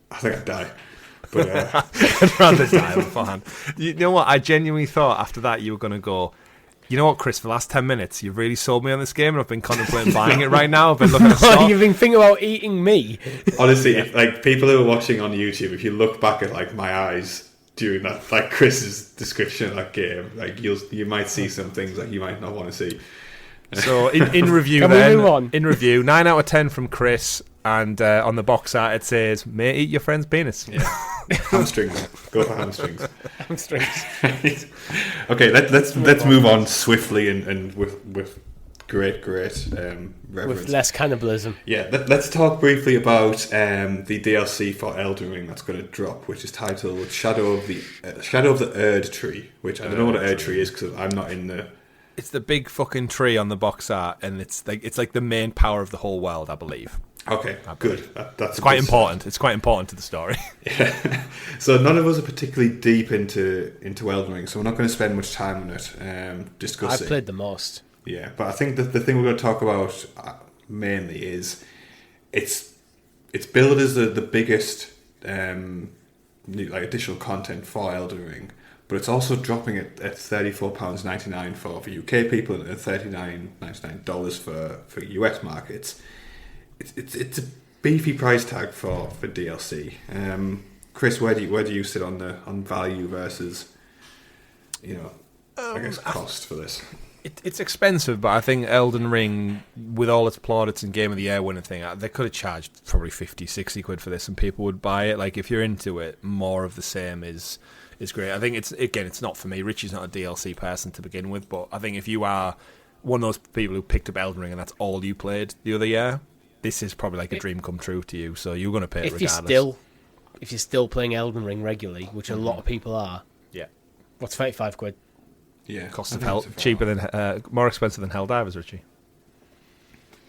I think I'd die. But I'd rather die beforehand. You know what? I genuinely thought after that you were going to go, you know what, Chris, for the last 10 minutes, you've really sold me on this game and I've been contemplating buying it right now. I've been looking at stock. You've been thinking about eating me. Honestly, if, like people who are watching on YouTube, if you look back at like my eyes during that, like Chris's description of that game, like you might see some things that you might not want to see. So in review, Can then we move on? In review, 9 out of 10 from Chris, and on the box art it says, "May eat your friend's penis." Yeah. Hamstrings. Go for hamstrings. Hamstrings. Okay, let's move on swiftly and with great reverence. With less cannibalism. Yeah, let's talk briefly about the DLC for Elden Ring that's going to drop, which is titled Shadow of the Erd Tree, which I don't know what an Erd Tree is because I'm not in the... It's the big fucking tree on the box art, and it's like the main power of the whole world, I believe. Okay, good. That's quite important. It's quite important to the story. Yeah. So none of us are particularly deep into Elden Ring, so we're not going to spend much time on it discussing. I played the most. Yeah, but I think that the thing we're going to talk about mainly is it's billed as the biggest like additional content for Elden Ring, but it's also dropping it at £34.99 for UK people and $39.99 for US markets. It's a beefy price tag for DLC. Chris, where do you sit on value versus I guess cost for this? It's expensive, but I think Elden Ring, with all its plaudits and Game of the Year winning thing, they could have charged probably 50, 60 quid for this and people would buy it. Like, if you're into it, more of the same is great. I think it's not for me. Richie's not a DLC person to begin with, but I think if you are one of those people who picked up Elden Ring and that's all you played the other year, this is probably like a dream come true to you. So you're going to pay it regardless. If you're still playing Elden Ring regularly, which a lot of people are, what's 35 quid? Yeah, cost of hell cheaper than more expensive than Helldivers, Richie.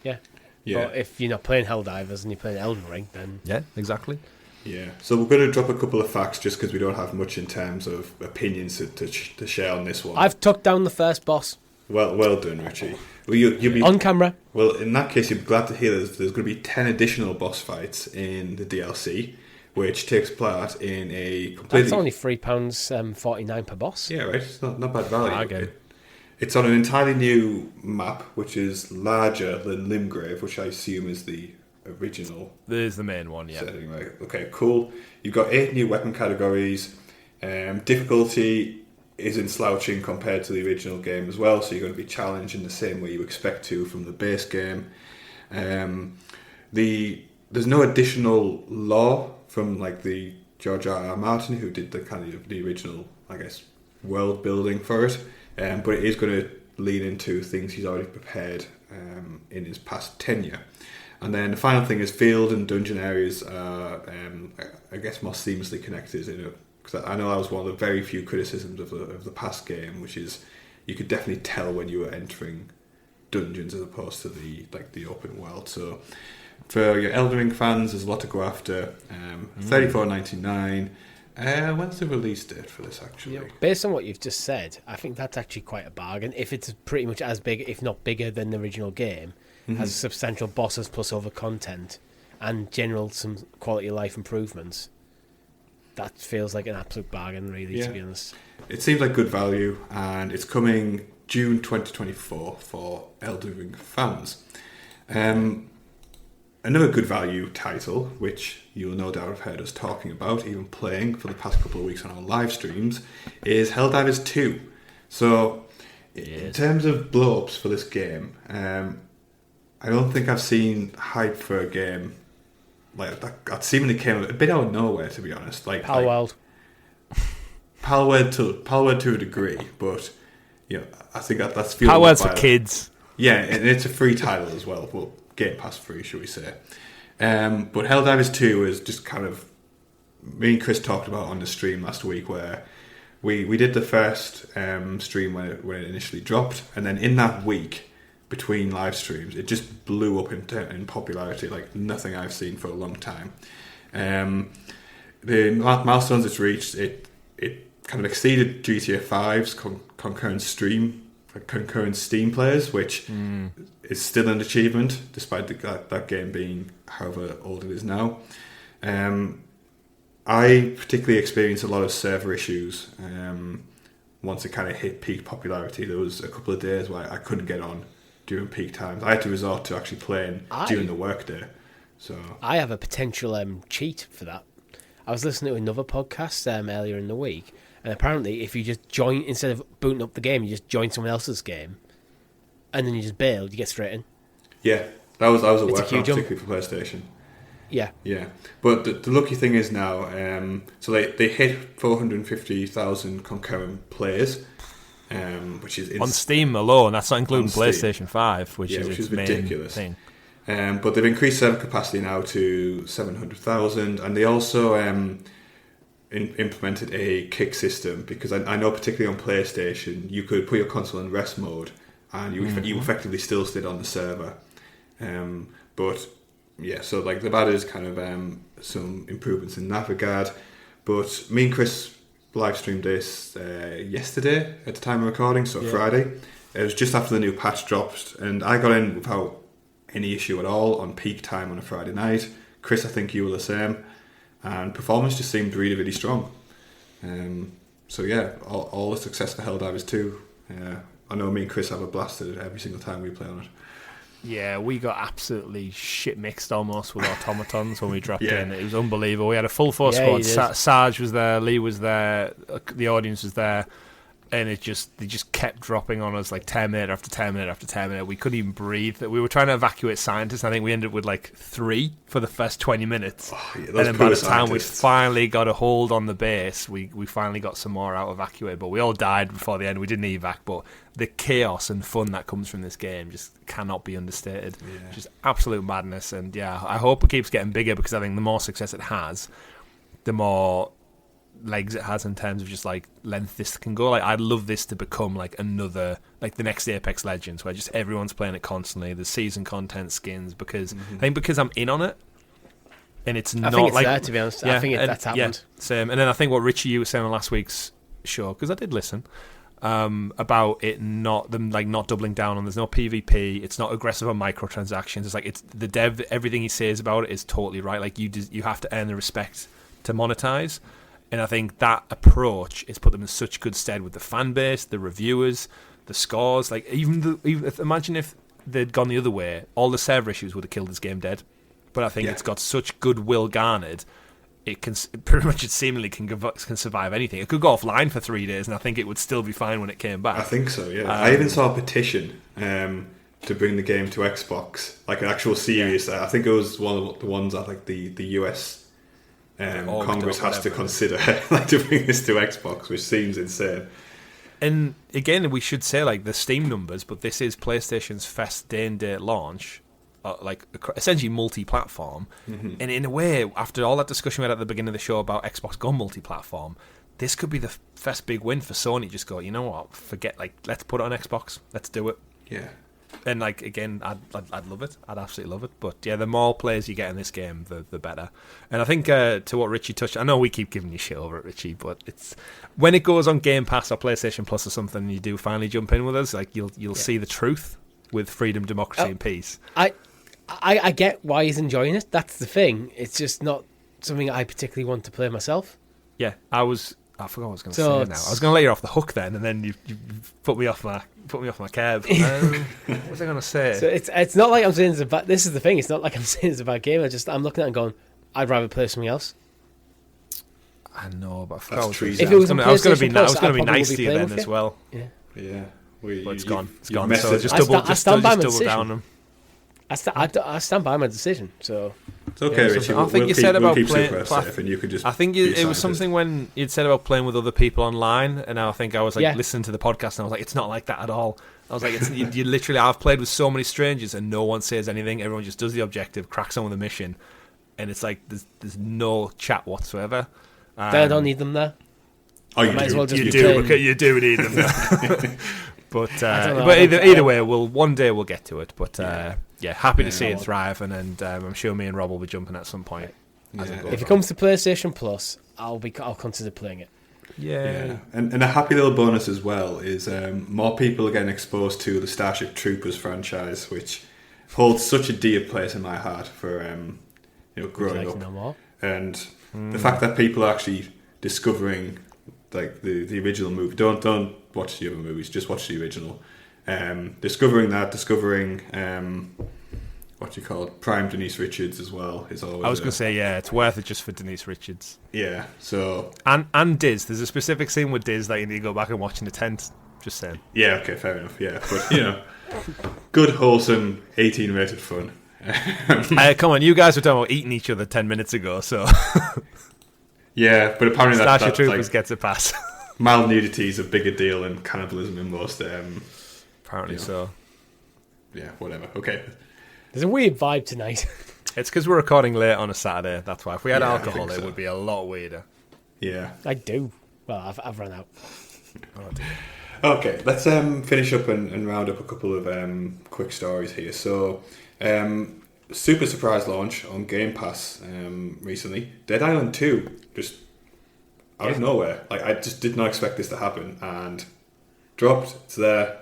Yeah. But if you're not playing Helldivers and you're playing Elden Ring, then exactly. Yeah, so we're going to drop a couple of facts just because we don't have much in terms of opinions to share on this one. I've took down the first boss. Well done, Richie. Well, you'll be on camera. Well, in that case, you'll be glad to hear there's going to be 10 additional boss fights in the DLC, which takes part in a completely... That's only £3.49 per boss. Yeah, right. It's not bad value. It's on an entirely new map, which is larger than Limgrave, which I assume is the original. There's the main one, yeah. Setting, right. Okay, cool. You've got 8 new weapon categories. Difficulty isn't slouching compared to the original game as well, so you're going to be challenged in the same way you expect to from the base game. There's no additional lore from like the George R.R. Martin, who did the kind of the original, I guess, world building for it. But it is going to lean into things he's already prepared in his past tenure. And then the final thing is field and dungeon areas are, I guess, more seamlessly connected. Because I know that was one of the very few criticisms of the past game, which is you could definitely tell when you were entering dungeons as opposed to the open world. So for your Elden Ring fans, there's a lot to go after. $34.99. When's the release date for this, actually? Based on what you've just said, I think that's actually quite a bargain. If it's pretty much as big, if not bigger, than the original game, has substantial bosses plus other content, and general some quality of life improvements, that feels like an absolute bargain, really, to be honest. It seems like good value, and it's coming June 2024 for Elden Ring fans. Another good value title, which you'll no doubt have heard us talking about, even playing for the past couple of weeks on our live streams, is Helldivers 2. So, in terms of blow-ups for this game, I don't think I've seen hype for a game like that seemingly came a bit out of nowhere, to be honest. Palworld. Palworld to a degree, but I think that's Palworld's for kids. Yeah, and it's a free title as well. Well, GamePass free, should we say. But Helldivers 2 is just kind of... Me and Chris talked about on the stream last week where we did the first stream when it initially dropped, and then in that week, between live streams, it just blew up in popularity like nothing I've seen for a long time. The milestones it's reached, it kind of exceeded GTA 5's concurrent Steam players, which is still an achievement, despite that game being however old it is now. I particularly experienced a lot of server issues once it kind of hit peak popularity. There was a couple of days where I couldn't get on during peak times. I had to resort to actually playing during the workday. So I have a potential cheat for that. I was listening to another podcast earlier in the week, and apparently if you just join, instead of booting up the game, you just join someone else's game, and then you just bail, you get straight in. Yeah, that was a workaround, particularly for PlayStation. Yeah. But the lucky thing is now, so they hit 450,000 concurrent players, which is on Steam alone. That's not including PlayStation 5, which is ridiculous. Main thing. But they've increased server capacity now to 700,000, and they also implemented a kick system, because I know particularly on PlayStation you could put your console in rest mode and you effectively still stayed on the server. But yeah, so like they've added kind of some improvements in that regard. But me and Chris live streamed this yesterday at the time of recording, so Friday. It was just after the new patch dropped, and I got in without any issue at all on peak time on a Friday night. Chris, I think you were the same, and performance just seemed really, really strong. So yeah, all the success for Helldivers 2. I know me and Chris have a blast at it every single time we play on it. Yeah, we got absolutely shit mixed almost with automatons when we dropped in. It was unbelievable. We had a full force squad. Sarge was there, Lee was there, the audience was there, and they just kept dropping on us like 10 minute after 10 minute after 10 minute. We couldn't even breathe. We were trying to evacuate scientists. I think we ended up with like 3 for the first 20 minutes. And then by the time we finally got a hold on the base, we finally got some more out evacuated. But we all died before the end. We didn't evac, but the chaos and fun that comes from this game just cannot be understated. Yeah. Just absolute madness. And yeah, I hope it keeps getting bigger, because I think the more success it has, the more legs it has in terms of just like length this can go. Like, I'd love this to become like another, like the next Apex Legends, where just everyone's playing it constantly. The season content, skins, because I think because I'm in on it, and it's not think it's like there, to be honest. I think that's happened. Yeah, same. And then I think what Richie, you were saying on last week's show, because I did listen, about it not doubling down on. There's no PvP. It's not aggressive on microtransactions. It's like, it's the dev. Everything he says about it is totally right. Like, you have to earn the respect to monetize. And I think that approach has put them in such good stead with the fan base, the reviewers, the scores. Like, even imagine if they'd gone the other way, all the server issues would have killed this game dead. But I think it's got such goodwill garnered, it can pretty much, it seemingly can survive anything. It could go offline for 3 days, and I think it would still be fine when it came back. I think so. Yeah, I even saw a petition to bring the game to Xbox, like an actual serious. I think it was one of the ones that like the US. Congress has to consider like to bring this to Xbox, which seems insane. And again, we should say like the Steam numbers, but this is PlayStation's first day and date launch, like essentially multi-platform. And in a way, after all that discussion we had at the beginning of the show about Xbox going multi-platform, this could be the first big win for Sony. Just go, you know what? Forget, like, let's put it on Xbox. Let's do it. Yeah. And like, again, I'd love it. I'd absolutely love it. But yeah, the more players you get in this game, the better. And I think to what Richie touched, I know we keep giving you shit over it, Richie, but it's when it goes on Game Pass or PlayStation Plus or something, and you do finally jump in with us, like you'll see the truth with freedom, democracy, and peace. I get why he's enjoying it. That's the thing. It's just not something I particularly want to play myself. Yeah, I forgot what I was going to say now. I was going to let you off the hook then, and then you put me off my cab. What was I going to say? So it's not like I'm saying it's a bad. This is the thing. It's not like I'm saying it's a bad game. I'm looking at it and going, I'd rather play something else. I know, but I forgot. If it was I was going to be nice to you then as well. Yeah. But it's gone. It's gone. So just double down. I stand by my decision. So it's okay, Richie. I think you said about playing. And you could just. I think it was something when you'd said about playing with other people online, and I think I was like listening to the podcast, and I was like, it's not like that at all. I was like, you literally. I've played with so many strangers, and no one says anything. Everyone just does the objective, cracks on with the mission, and it's like there's no chat whatsoever. I don't need them there. Oh, you do need them there. But either way, one day we'll get to it. But happy to see it thrive, and I'm sure me and Rob will be jumping at some point. If it comes to PlayStation Plus, I'll consider playing it. Yeah. And a happy little bonus as well is more people are getting exposed to the Starship Troopers franchise, which holds such a dear place in my heart for growing up. No more? And the fact that people are actually discovering like the original movie. Don't watch the other movies, just watch the original. Discovering what you call Prime Denise Richards as well is always. I was going to say, it's worth it just for Denise Richards. Yeah, so and Diz. There's a specific scene with Diz that you need to go back and watch in the tent. Just saying. Yeah, okay, fair enough. Yeah, but good wholesome 18 rated fun. Come on, you guys were talking about eating each other 10 minutes ago, so. Yeah, but apparently Starship Troopers gets a pass. Mild nudity is a bigger deal than cannibalism in most. Apparently so. Yeah, whatever. Okay. There's a weird vibe tonight. It's because we're recording late on a Saturday. That's why. If we had alcohol, it would be a lot weirder. Yeah. I do. Well, I've run out. Oh, dear. Okay, let's finish up and round up a couple of quick stories here. So, super surprise launch on Game Pass recently. Dead Island 2 just out of nowhere. Like, I just did not expect this to happen, and dropped. It's there.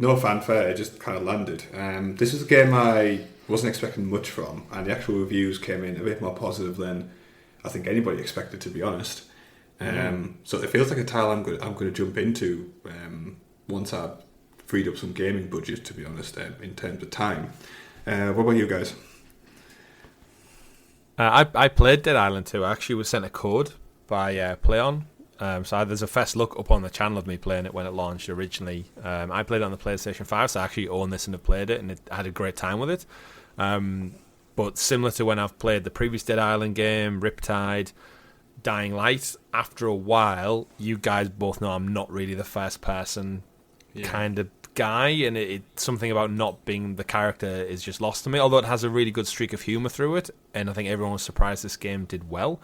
No fanfare. It just kind of landed. This was a game I wasn't expecting much from, and the actual reviews came in a bit more positive than I think anybody expected, to be honest. So it feels like a title I'm going to jump into once I've freed up some gaming budget, to be honest, in terms of time. What about you guys? I played Dead Island 2. I actually was sent a code by PlayOn There's a first look up on the channel of me playing it when it launched originally. I played it on the PlayStation 5, so I actually own this and have played it, and I had a great time with it. But similar to when I've played the previous Dead Island game, Riptide, Dying Light, after a while, you guys both know I'm not really the first person kind of guy, and it's something about not being the character is just lost to me, although it has a really good streak of humour through it, and I think everyone was surprised this game did well.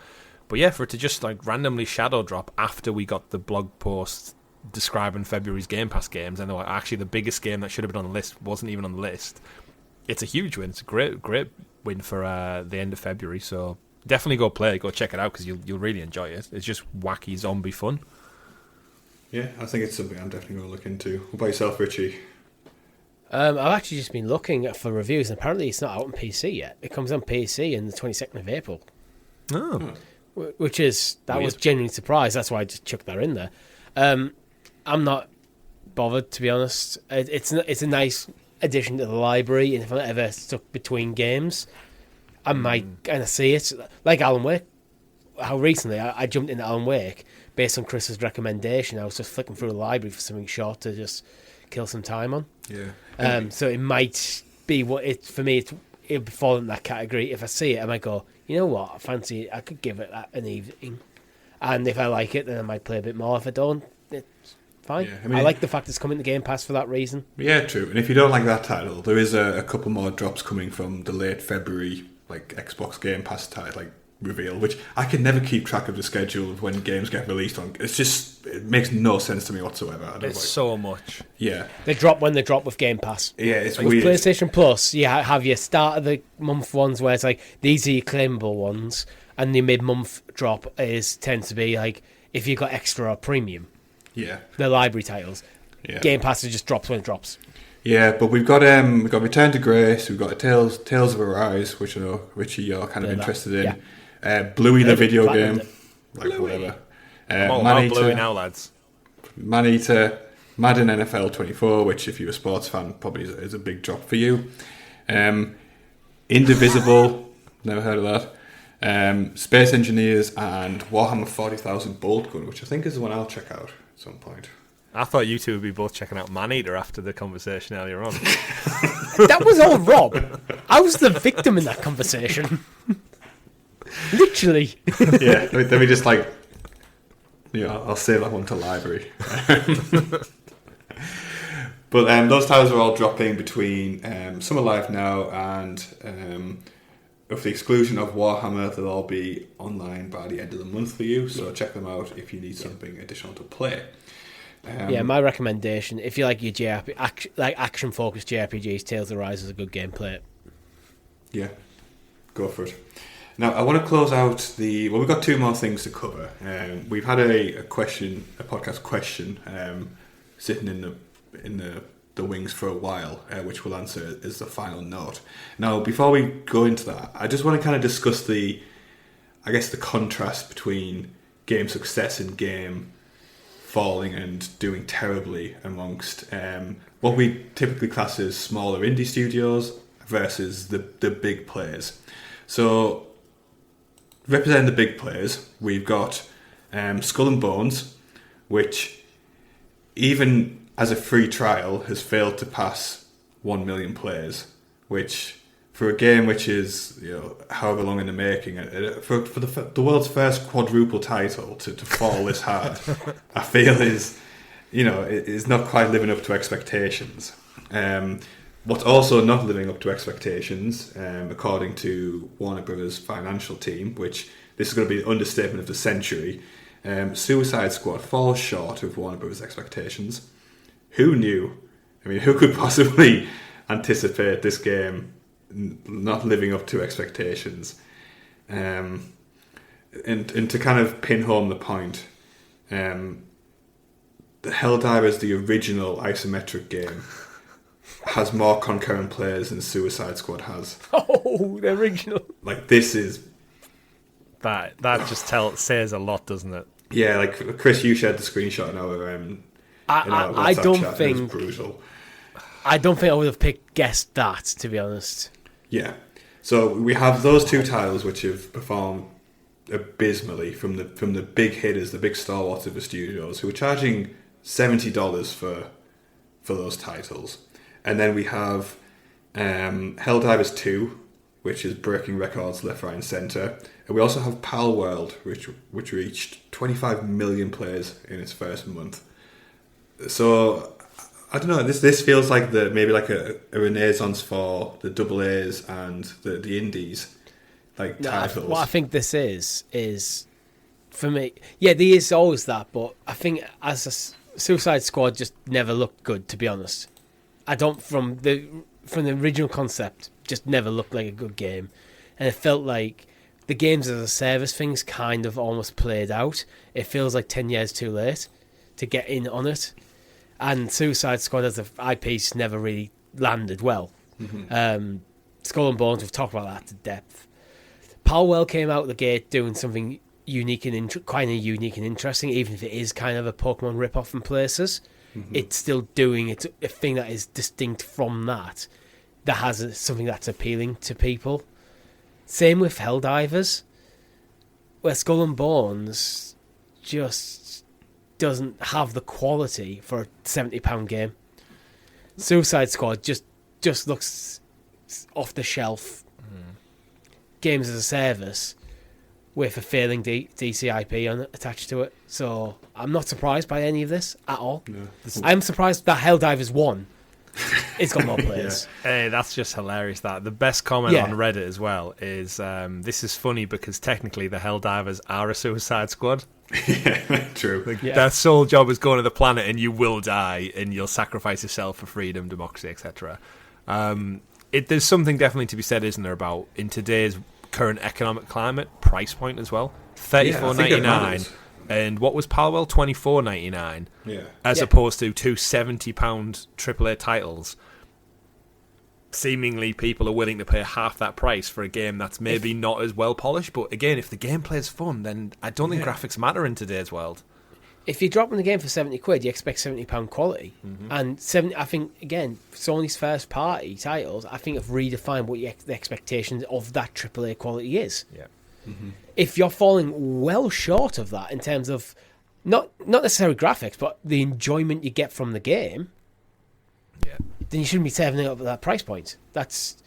But yeah, for it to just like randomly shadow drop after we got the blog post describing February's Game Pass games, and they're like, actually the biggest game that should have been on the list wasn't even on the list. It's a huge win. It's a great win for the end of February, so definitely go play it, go check it out, because you'll really enjoy it. It's just wacky zombie fun. Yeah, I think it's something I'm definitely going to look into. What about yourself, Richie? I've actually just been looking for reviews, and apparently it's not out on PC yet. It comes on PC on the 22nd of April. Oh. Which is, that was genuinely surprised. That's why I just chucked that in there. I'm not bothered, to be honest. It's a nice addition to the library, and if I'm ever stuck between games, I might kind of see it. Like Alan Wake. How recently I jumped into Alan Wake based on Chris's recommendation. I was just flicking through the library for something short to just kill some time on. Yeah. So it might be for me. It would fall in that category. If I see it, I might go, you know what, I fancy it. I could give it an evening, and if I like it, then I might play a bit more. If I don't, it's fine. Yeah, I like the fact it's coming to Game Pass for that reason. Yeah, true. And if you don't like that title, there is a couple more drops coming from the late February like Xbox Game Pass title, like reveal, which I can never keep track of the schedule of when games get released on. It makes no sense to me whatsoever. It's so much. Yeah. They drop when they drop with Game Pass. Yeah, it's like weird. With PlayStation Plus, you have your start of the month ones where it's like, these are your claimable ones, and the mid-month drop tends to be like, if you've got extra or premium. Yeah. The library titles. Yeah. Game Pass just drops when it drops. Yeah, but we've got Return to Grace, we've got Tales of Arise, which I know, Richie, you're kind of interested in. Yeah. Bluey the video game, like Bluey. whatever. I'm all Bluey now, lads. Man-Eater, Madden NFL 24, which if you're a sports fan probably is a big drop for you. Indivisible, never heard of that. Space Engineers and Warhammer 40,000 Bolt Gun, which I think is the one I'll check out at some point. I thought you two would be both checking out Man-Eater after the conversation earlier on. That was all Rob. I was the victim in that conversation. Literally. Yeah, let me just I'll save that one to library. But those titles are all dropping between some are live now, and with the exclusion of Warhammer, they'll all be online by the end of the month for you. So check them out if you need something additional to play. My recommendation, if you like your action-focused JRPGs, Tales of Arise is a good game. Play it. Yeah, go for it. Now, I want to close out we've got two more things to cover. We've had a podcast question, sitting in the wings for a while, which we'll answer as the final note. Now, before we go into that, I just want to kind of discuss the contrast between game success and game falling and doing terribly amongst what we typically class as smaller indie studios versus the big players. So, representing the big players, we've got Skull and Bones, which even as a free trial has failed to pass 1 million players, which for a game which is however long in the making, for the world's first quadruple title to fall this hard, I feel is not quite living up to expectations. What's also not living up to expectations, according to Warner Brothers' financial team, which this is going to be the understatement of the century, Suicide Squad falls short of Warner Brothers' expectations. Who knew? I mean, who could possibly anticipate this game not living up to expectations? And to kind of pin home the point, the Helldivers, the original isometric game, has more concurrent players than Suicide Squad has. Oh, the original. Like, this is... That just says a lot, doesn't it? Yeah, like, Chris, you shared the screenshot in our I don't chat. think... It was brutal. I don't think I would have guessed that, to be honest. Yeah. So we have those two titles which have performed abysmally from the big hitters, the big stalwarts of the studios, who are charging $70 for those titles. And then we have Helldivers 2, which is breaking records left, right, and centre. And we also have Palworld, which reached 25 million players in its first month. So I don't know. This feels like maybe like a renaissance for the double A's and the indies, like titles. What I think this is for me. Yeah, there is always that, but I think as a Suicide Squad just never looked good. To be honest, I don't from the original concept just never looked like a good game, and it felt like the games as a service things kind of almost played out. It feels like 10 years too late to get in on it. And Suicide Squad as an IP's never really landed well. Mm-hmm. Skull and Bones, we've talked about that to depth. Palworld came out the gate doing something unique and kind of unique and interesting, even if it is kind of a Pokemon rip-off in places. Mm-hmm. It's still doing a thing that is distinct from that has something that's appealing to people. Same with Helldivers, where Skull and Bones just doesn't have the quality for a £70 game. Suicide Squad just looks off the shelf. Games as a service with a failing DC IP attached to it. So I'm not surprised by any of this at all. No. I'm surprised that Helldivers 1 it's got more players. Hey, that's just hilarious. That the best comment on Reddit as well is this is funny because technically the Helldivers are a Suicide Squad. Yeah, true. Their sole job is going to the planet and you will die and you'll sacrifice yourself for freedom, democracy, etc. There's something definitely to be said, isn't there, about in today's current economic climate, price point as well. $34.99. And what was Palworld? $24.99. Yeah. As opposed to two £70 AAA titles. Seemingly, people are willing to pay half that price for a game that's maybe not as well polished. But again, if the gameplay is fun, then I don't think graphics matter in today's world. If you're dropping the game for £70, you expect £70 quality. Mm-hmm. And I think, again, Sony's first party titles, I think have redefined what the expectations of that AAA quality is. Yeah. Mm-hmm. If you're falling well short of that in terms of not necessarily graphics, but the enjoyment you get from the game, then you shouldn't be saving it up at that price point. That's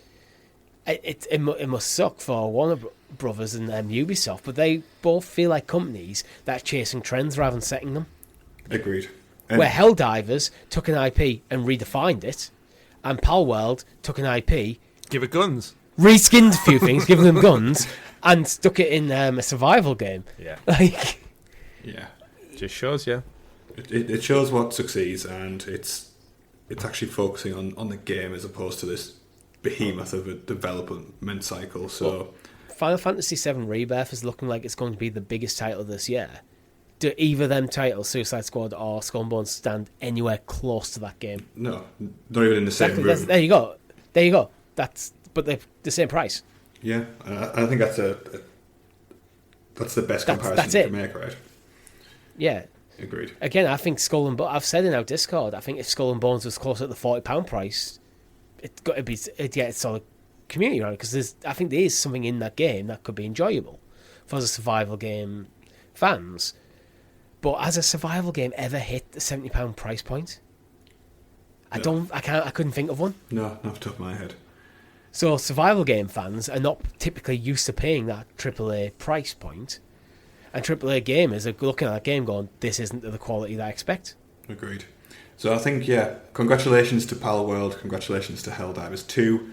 it must suck for Warner Brothers and Ubisoft, but they both feel like companies that are chasing trends rather than setting them. Agreed. Where Helldivers took an IP and redefined it, and Palworld took an IP, give it guns, reskinned a few things, given them guns, and stuck it in a survival game. Yeah. Yeah. Just shows you. It shows what succeeds, and it's actually focusing on the game as opposed to this behemoth of a development cycle. So Final Fantasy VII Rebirth is looking like it's going to be the biggest title this year. Do either of them titles, Suicide Squad or Skull and Bones, stand anywhere close to that game? No, not even in the same room. There you go. But they're the same price. Yeah, I think that's the best comparison you can make, right? Yeah. Agreed. Again, I think Skull and Bones, I've said in our Discord, I think if Skull and Bones was closer to the £40 price, it'd get a solid community around it, because I think there is something in that game that could be enjoyable for the survival game fans. But has a survival game ever hit the £70 price point? I couldn't think of one. No, not off the top of my head. So survival game fans are not typically used to paying that AAA price point. And AAA gamers are looking at that game going, this isn't the quality that I expect. Agreed. So I think, congratulations to Palworld, congratulations to Helldivers 2,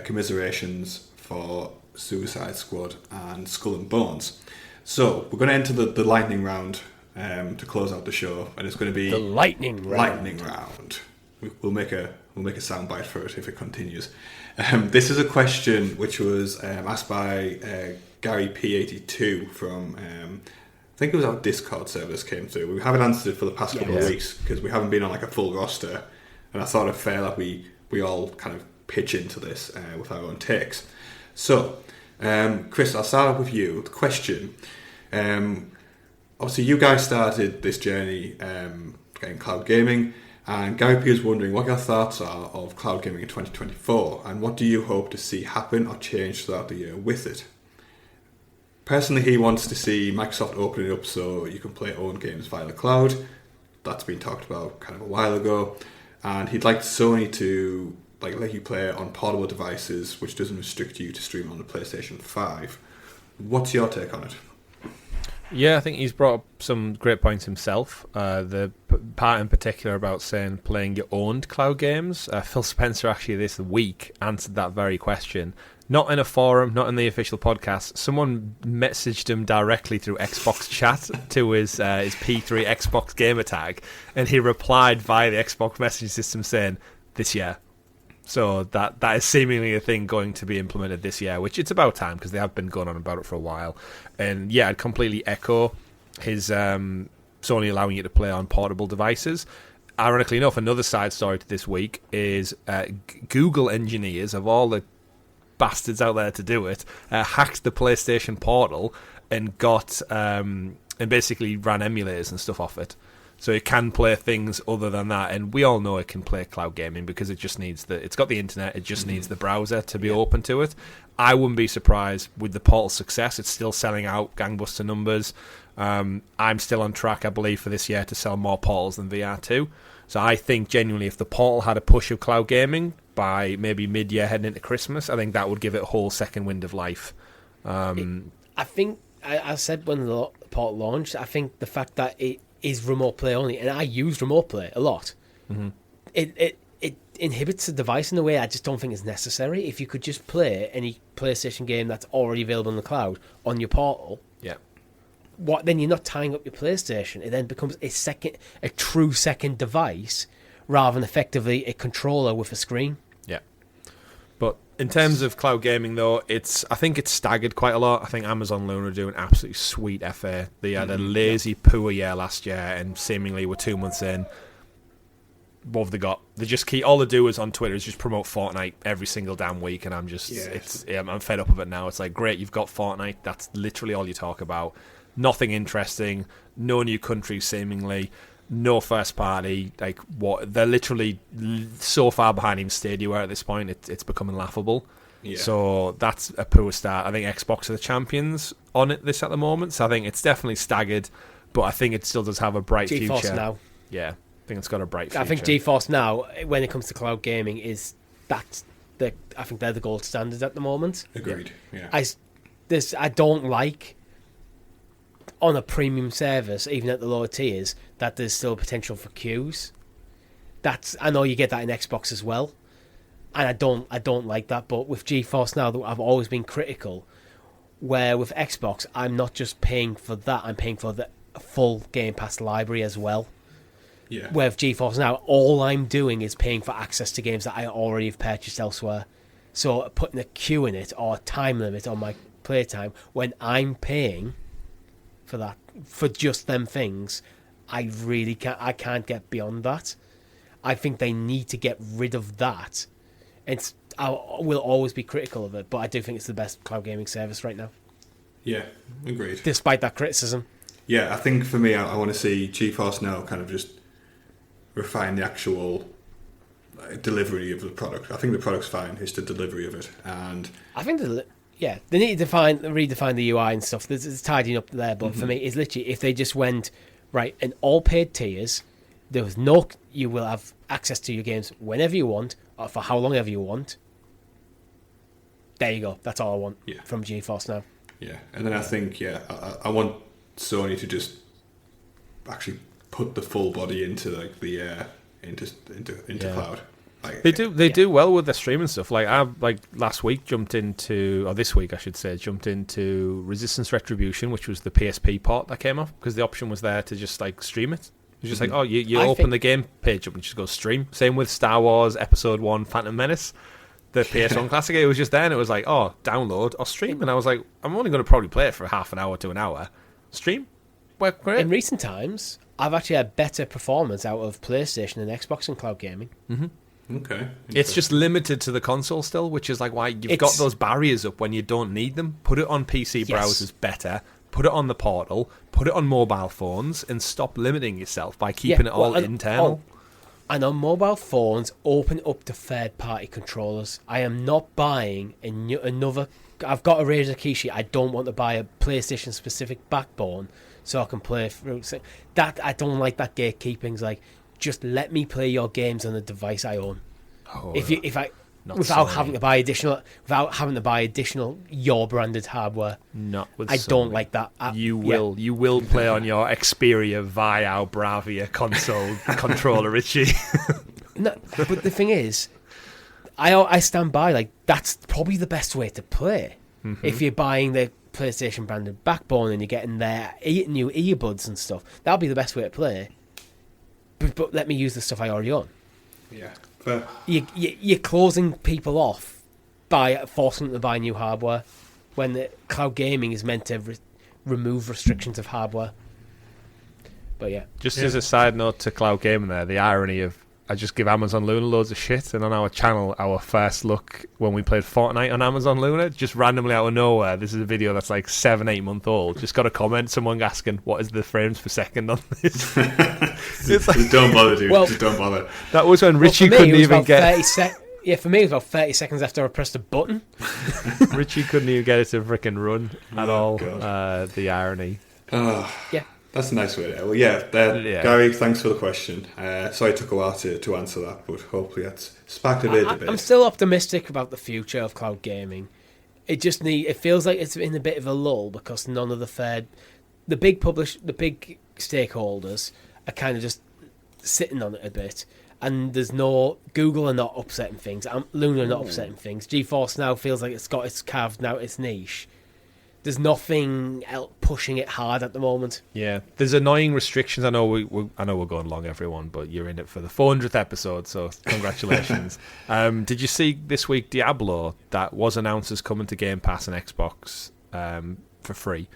commiserations for Suicide Squad and Skull and Bones. So we're going to enter the lightning round to close out the show, and it's going to be the lightning round. We'll make a soundbite for it if it continues. This is a question which was asked by Gary P82 from I think it was our Discord server this came through. We haven't answered it for the past couple of weeks because we haven't been on like a full roster, and I thought it fair that we all kind of pitch into this with our own takes. So, Chris, I'll start off with you. The question: obviously, you guys started this journey getting cloud gaming, and Gary P is wondering what your thoughts are of cloud gaming in 2024, and what do you hope to see happen or change throughout the year with it? Personally, he wants to see Microsoft open it up so you can play own games via the cloud. That's been talked about kind of a while ago. And he'd like Sony to let you play on portable devices, which doesn't restrict you to stream on the PlayStation 5. What's your take on it? Yeah, I think he's brought up some great points himself. The part in particular about saying playing your owned cloud games. Phil Spencer actually this week answered that very question. Not in a forum, not in the official podcast. Someone messaged him directly through Xbox chat to his P3 Xbox gamer tag, and he replied via the Xbox messaging system saying, this year. So that is seemingly a thing going to be implemented this year, which it's about time because they have been going on about it for a while. And yeah, I'd completely echo his Sony allowing you to play on portable devices. Ironically enough, another side story to this week is Google engineers, of all the bastards out there to do it, hacked the PlayStation Portal and got and basically ran emulators and stuff off it. So it can play things other than that, and we all know it can play cloud gaming because it just needs it's got the internet, it just needs the browser to be open to it. I wouldn't be surprised with the Portal success. It's still selling out gangbuster numbers. I'm still on track, I believe, for this year to sell more Portals than VR2. So I think genuinely if the Portal had a push of cloud gaming by maybe mid-year heading into Christmas, I think that would give it a whole second wind of life. I think, I said when the Portal launched, I think the fact that it is remote play only, and I use remote play a lot. Mm-hmm. It inhibits the device in a way I just don't think is necessary. If you could just play any PlayStation game that's already available in the cloud on your Portal, then you're not tying up your PlayStation. It then becomes a true second device rather than effectively a controller with a screen. Yeah. But in terms of cloud gaming, though, I think it's staggered quite a lot. I think Amazon Luna are doing absolutely sweet FA. They had a lazy, poor year last year, and seemingly we're 2 months in. What have they got? They just all they do is on Twitter is just promote Fortnite every single damn week, and I'm just, I'm fed up of it now. It's like, great, you've got Fortnite. That's literally all you talk about. Nothing interesting. No new countries, seemingly. No first party, they're literally so far behind even Stadia at this point, it's becoming laughable. Yeah. So that's a poor start. I think Xbox are the champions on this at the moment, so I think it's definitely staggered, but I think it still does have a bright GeForce future. Now. Yeah, I think it's got a bright future. I think GeForce Now, when it comes to cloud gaming, I think they're the gold standard at the moment. Agreed. Yeah. I don't like on a premium service, even at the lower tiers, that there's still potential for queues. I know you get that in Xbox as well, and I don't like that. But with GeForce Now, I've always been critical. Where with Xbox, I'm not just paying for that; I'm paying for the full Game Pass library as well. Yeah. Where with GeForce Now, all I'm doing is paying for access to games that I already have purchased elsewhere. So putting a queue in it or a time limit on my playtime when I'm paying for that, for just them things, I can't get beyond that. I think they need to get rid of that. I will always be critical of it, but I do think it's the best cloud gaming service right now. Yeah, agreed. Despite that criticism. Yeah, I think for me, I want to see GeForce Now kind of just refine the actual delivery of the product. I think the product's fine, it's the delivery of it. And I think they need to redefine the UI and stuff. There's tidying up there, but for me, it's literally if they just went right in all paid tiers, you will have access to your games whenever you want or for how long ever you want. There you go. That's all I want from GeForce Now. Yeah, and then I think I want Sony to just actually put the full body into into cloud. They do well with their streaming stuff. Last week this week I should say, jumped into Resistance Retribution, which was the PSP port that came off because the option was there to just stream it. It's just you open the game page up and just go stream. Same with Star Wars Episode 1 Phantom Menace, the PS1 classic. It was just there and it was download or stream, and I was like, I'm only going to probably play it for half an hour to an hour. Stream? Work great. In recent times, I've actually had better performance out of PlayStation and Xbox and cloud gaming. Mm-hmm. Okay. It's just limited to the console still, which is why you've got those barriers up when you don't need them. Put it on PC browsers better. Put it on the Portal. Put it on mobile phones, and stop limiting yourself by keeping it all internal. And on mobile phones, open up to third-party controllers. I am not buying another... I've got a Razer Kishi. I don't want to buy a PlayStation-specific backbone so I can play through... That I don't like that gatekeeping. It's like, just let me play your games on the device I own. Without having to buy additional your branded hardware. Not with I don't like that. You will play on your Xperia Viao Bravia console controller, Richie. No, but the thing is, I stand by, like, that's probably the best way to play. Mm-hmm. If you're buying the PlayStation branded backbone and you're getting their new earbuds and stuff, that'll be the best way to play. But let me use the stuff I already own. Yeah. You're closing people off by forcing them to buy new hardware when the cloud gaming is meant to remove restrictions of hardware. But yeah. Just as a side note to cloud gaming there, the irony of I just give Amazon Luna loads of shit, and on our channel, our first look when we played Fortnite on Amazon Luna, just randomly out of nowhere, this is a video that's like 7-8 month old, just got a comment, someone asking, what is the frames per second on this? It's like, just don't bother, dude. Just don't bother. That was when Richie couldn't even get... for me, it was about 30 seconds after I pressed a button. Richie couldn't even get it to freaking run at all. The irony. Yeah. That's a nice way. Well, Gary, thanks for the question. Sorry it took a while to answer that, but hopefully that's sparked a bit of debate. I'm still optimistic about the future of cloud gaming. It feels like it's in a bit of a lull because none of the big stakeholders are kind of just sitting on it a bit. And there's no... Google are not upsetting things. Luna are not upsetting things. GeForce now feels like it's carved out its niche. There's nothing else pushing it hard at the moment. Yeah, there's annoying restrictions. I know we're going long, everyone, but you're in it for the 400th episode, so congratulations. Did you see this week Diablo that was announced as coming to Game Pass and Xbox for free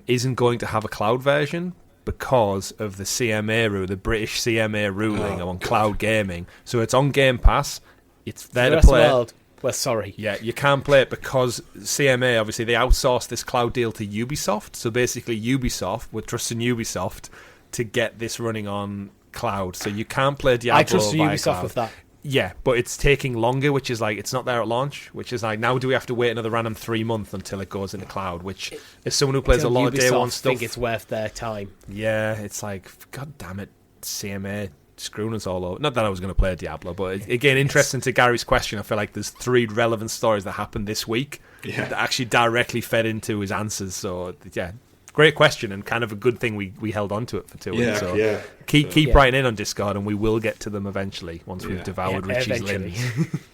isn't going to have a cloud version because of the CMA the British CMA ruling on cloud gaming. So it's on Game Pass. It's there to play. We're sorry. Yeah, you can't play it because CMA, obviously, they outsourced this cloud deal to Ubisoft. So basically, Ubisoft, we're trusting Ubisoft to get this running on cloud. So you can't play Diablo. I trust Ubisoft cloud. with that. Yeah, but it's taking longer, which is like, it's not there at launch, which is like, now do we have to wait another random 3 months until it goes into cloud, which as someone who plays a lot of day one stuff... I think it's worth their time. Yeah, it's like, God damn it, CMA... screwing us all over. Not that I was going to play Diablo, but again, interesting to Gary's question. I feel like there's 3 relevant stories that happened this week that actually directly fed into his answers. So yeah, great question and kind of a good thing we held on to it for 2 weeks. So keep writing in on Discord and we will get to them eventually once we've devoured Richie's limbs.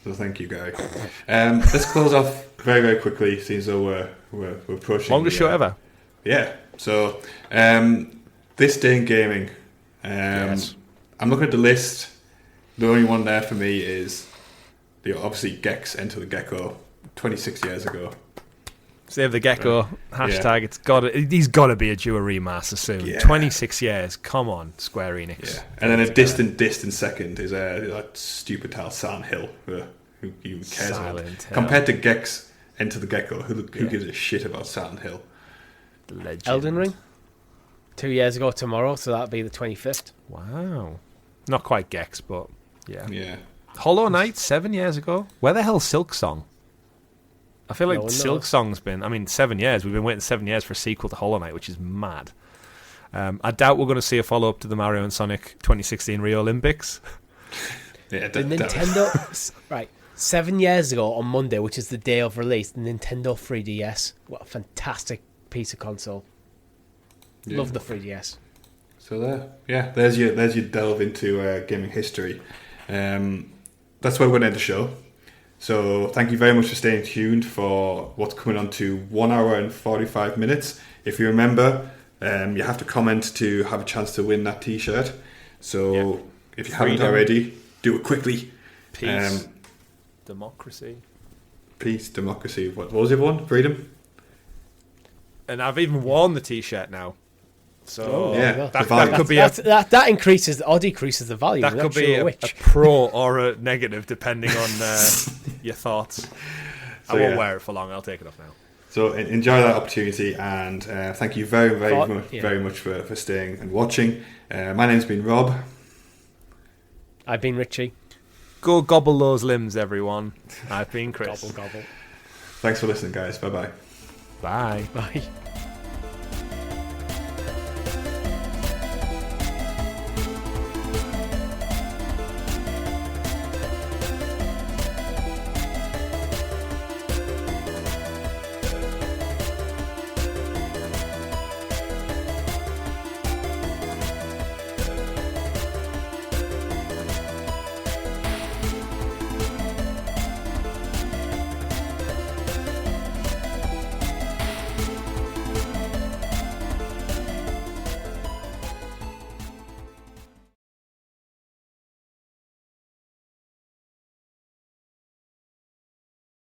So thank you, Gary. Let's close off very, very quickly since we're approaching longest show ever. Yeah. So this day in gaming. Yes. I'm looking at the list. The only one there for me is obviously Gex Enter the Gecko 26 years ago. Save the Gecko hashtag. He's got to be a due a remaster soon. 26 years. Come on, Square Enix. Yeah. And then a distant second is that stupid tile Silent Hill. Who even cares about it? Compared to Gex Enter the Gecko, who gives a shit about Silent Hill? Legend. Elden Ring 2 years ago tomorrow, so that'll be the 25th. Wow. Not quite Gex, but yeah. Yeah. Hollow Knight 7 years ago. Where the hell's Silk Song? I feel like Silk Song's been... 7 years. We've been waiting 7 years for a sequel to Hollow Knight, which is mad. I doubt we're going to see a follow-up to the Mario and Sonic 2016 Rio Olympics. Yeah, the Nintendo... Right. 7 years ago on Monday, which is the day of release, the Nintendo 3DS. What a fantastic piece of console. Yeah. Love the 3DS. So there's your delve into gaming history. That's where we're going to end the show. So thank you very much for staying tuned for what's coming on to 1 hour and 45 minutes. If you remember, you have to comment to have a chance to win that T-shirt. So if you haven't already, do it quickly. Peace. Democracy. Peace, democracy. What was the other one? Freedom. And I've even worn the T-shirt now. So that could be that increases or decreases the value. That could be a pro or a negative depending on your thoughts. I won't wear it for long. I'll take it off now. So enjoy that opportunity and thank you very, very much for staying and watching. My name's been Rob. I've been Richie. Go gobble those limbs, everyone. I've been Chris. Gobble, gobble. Thanks for listening, guys. Bye-bye. Bye. Bye.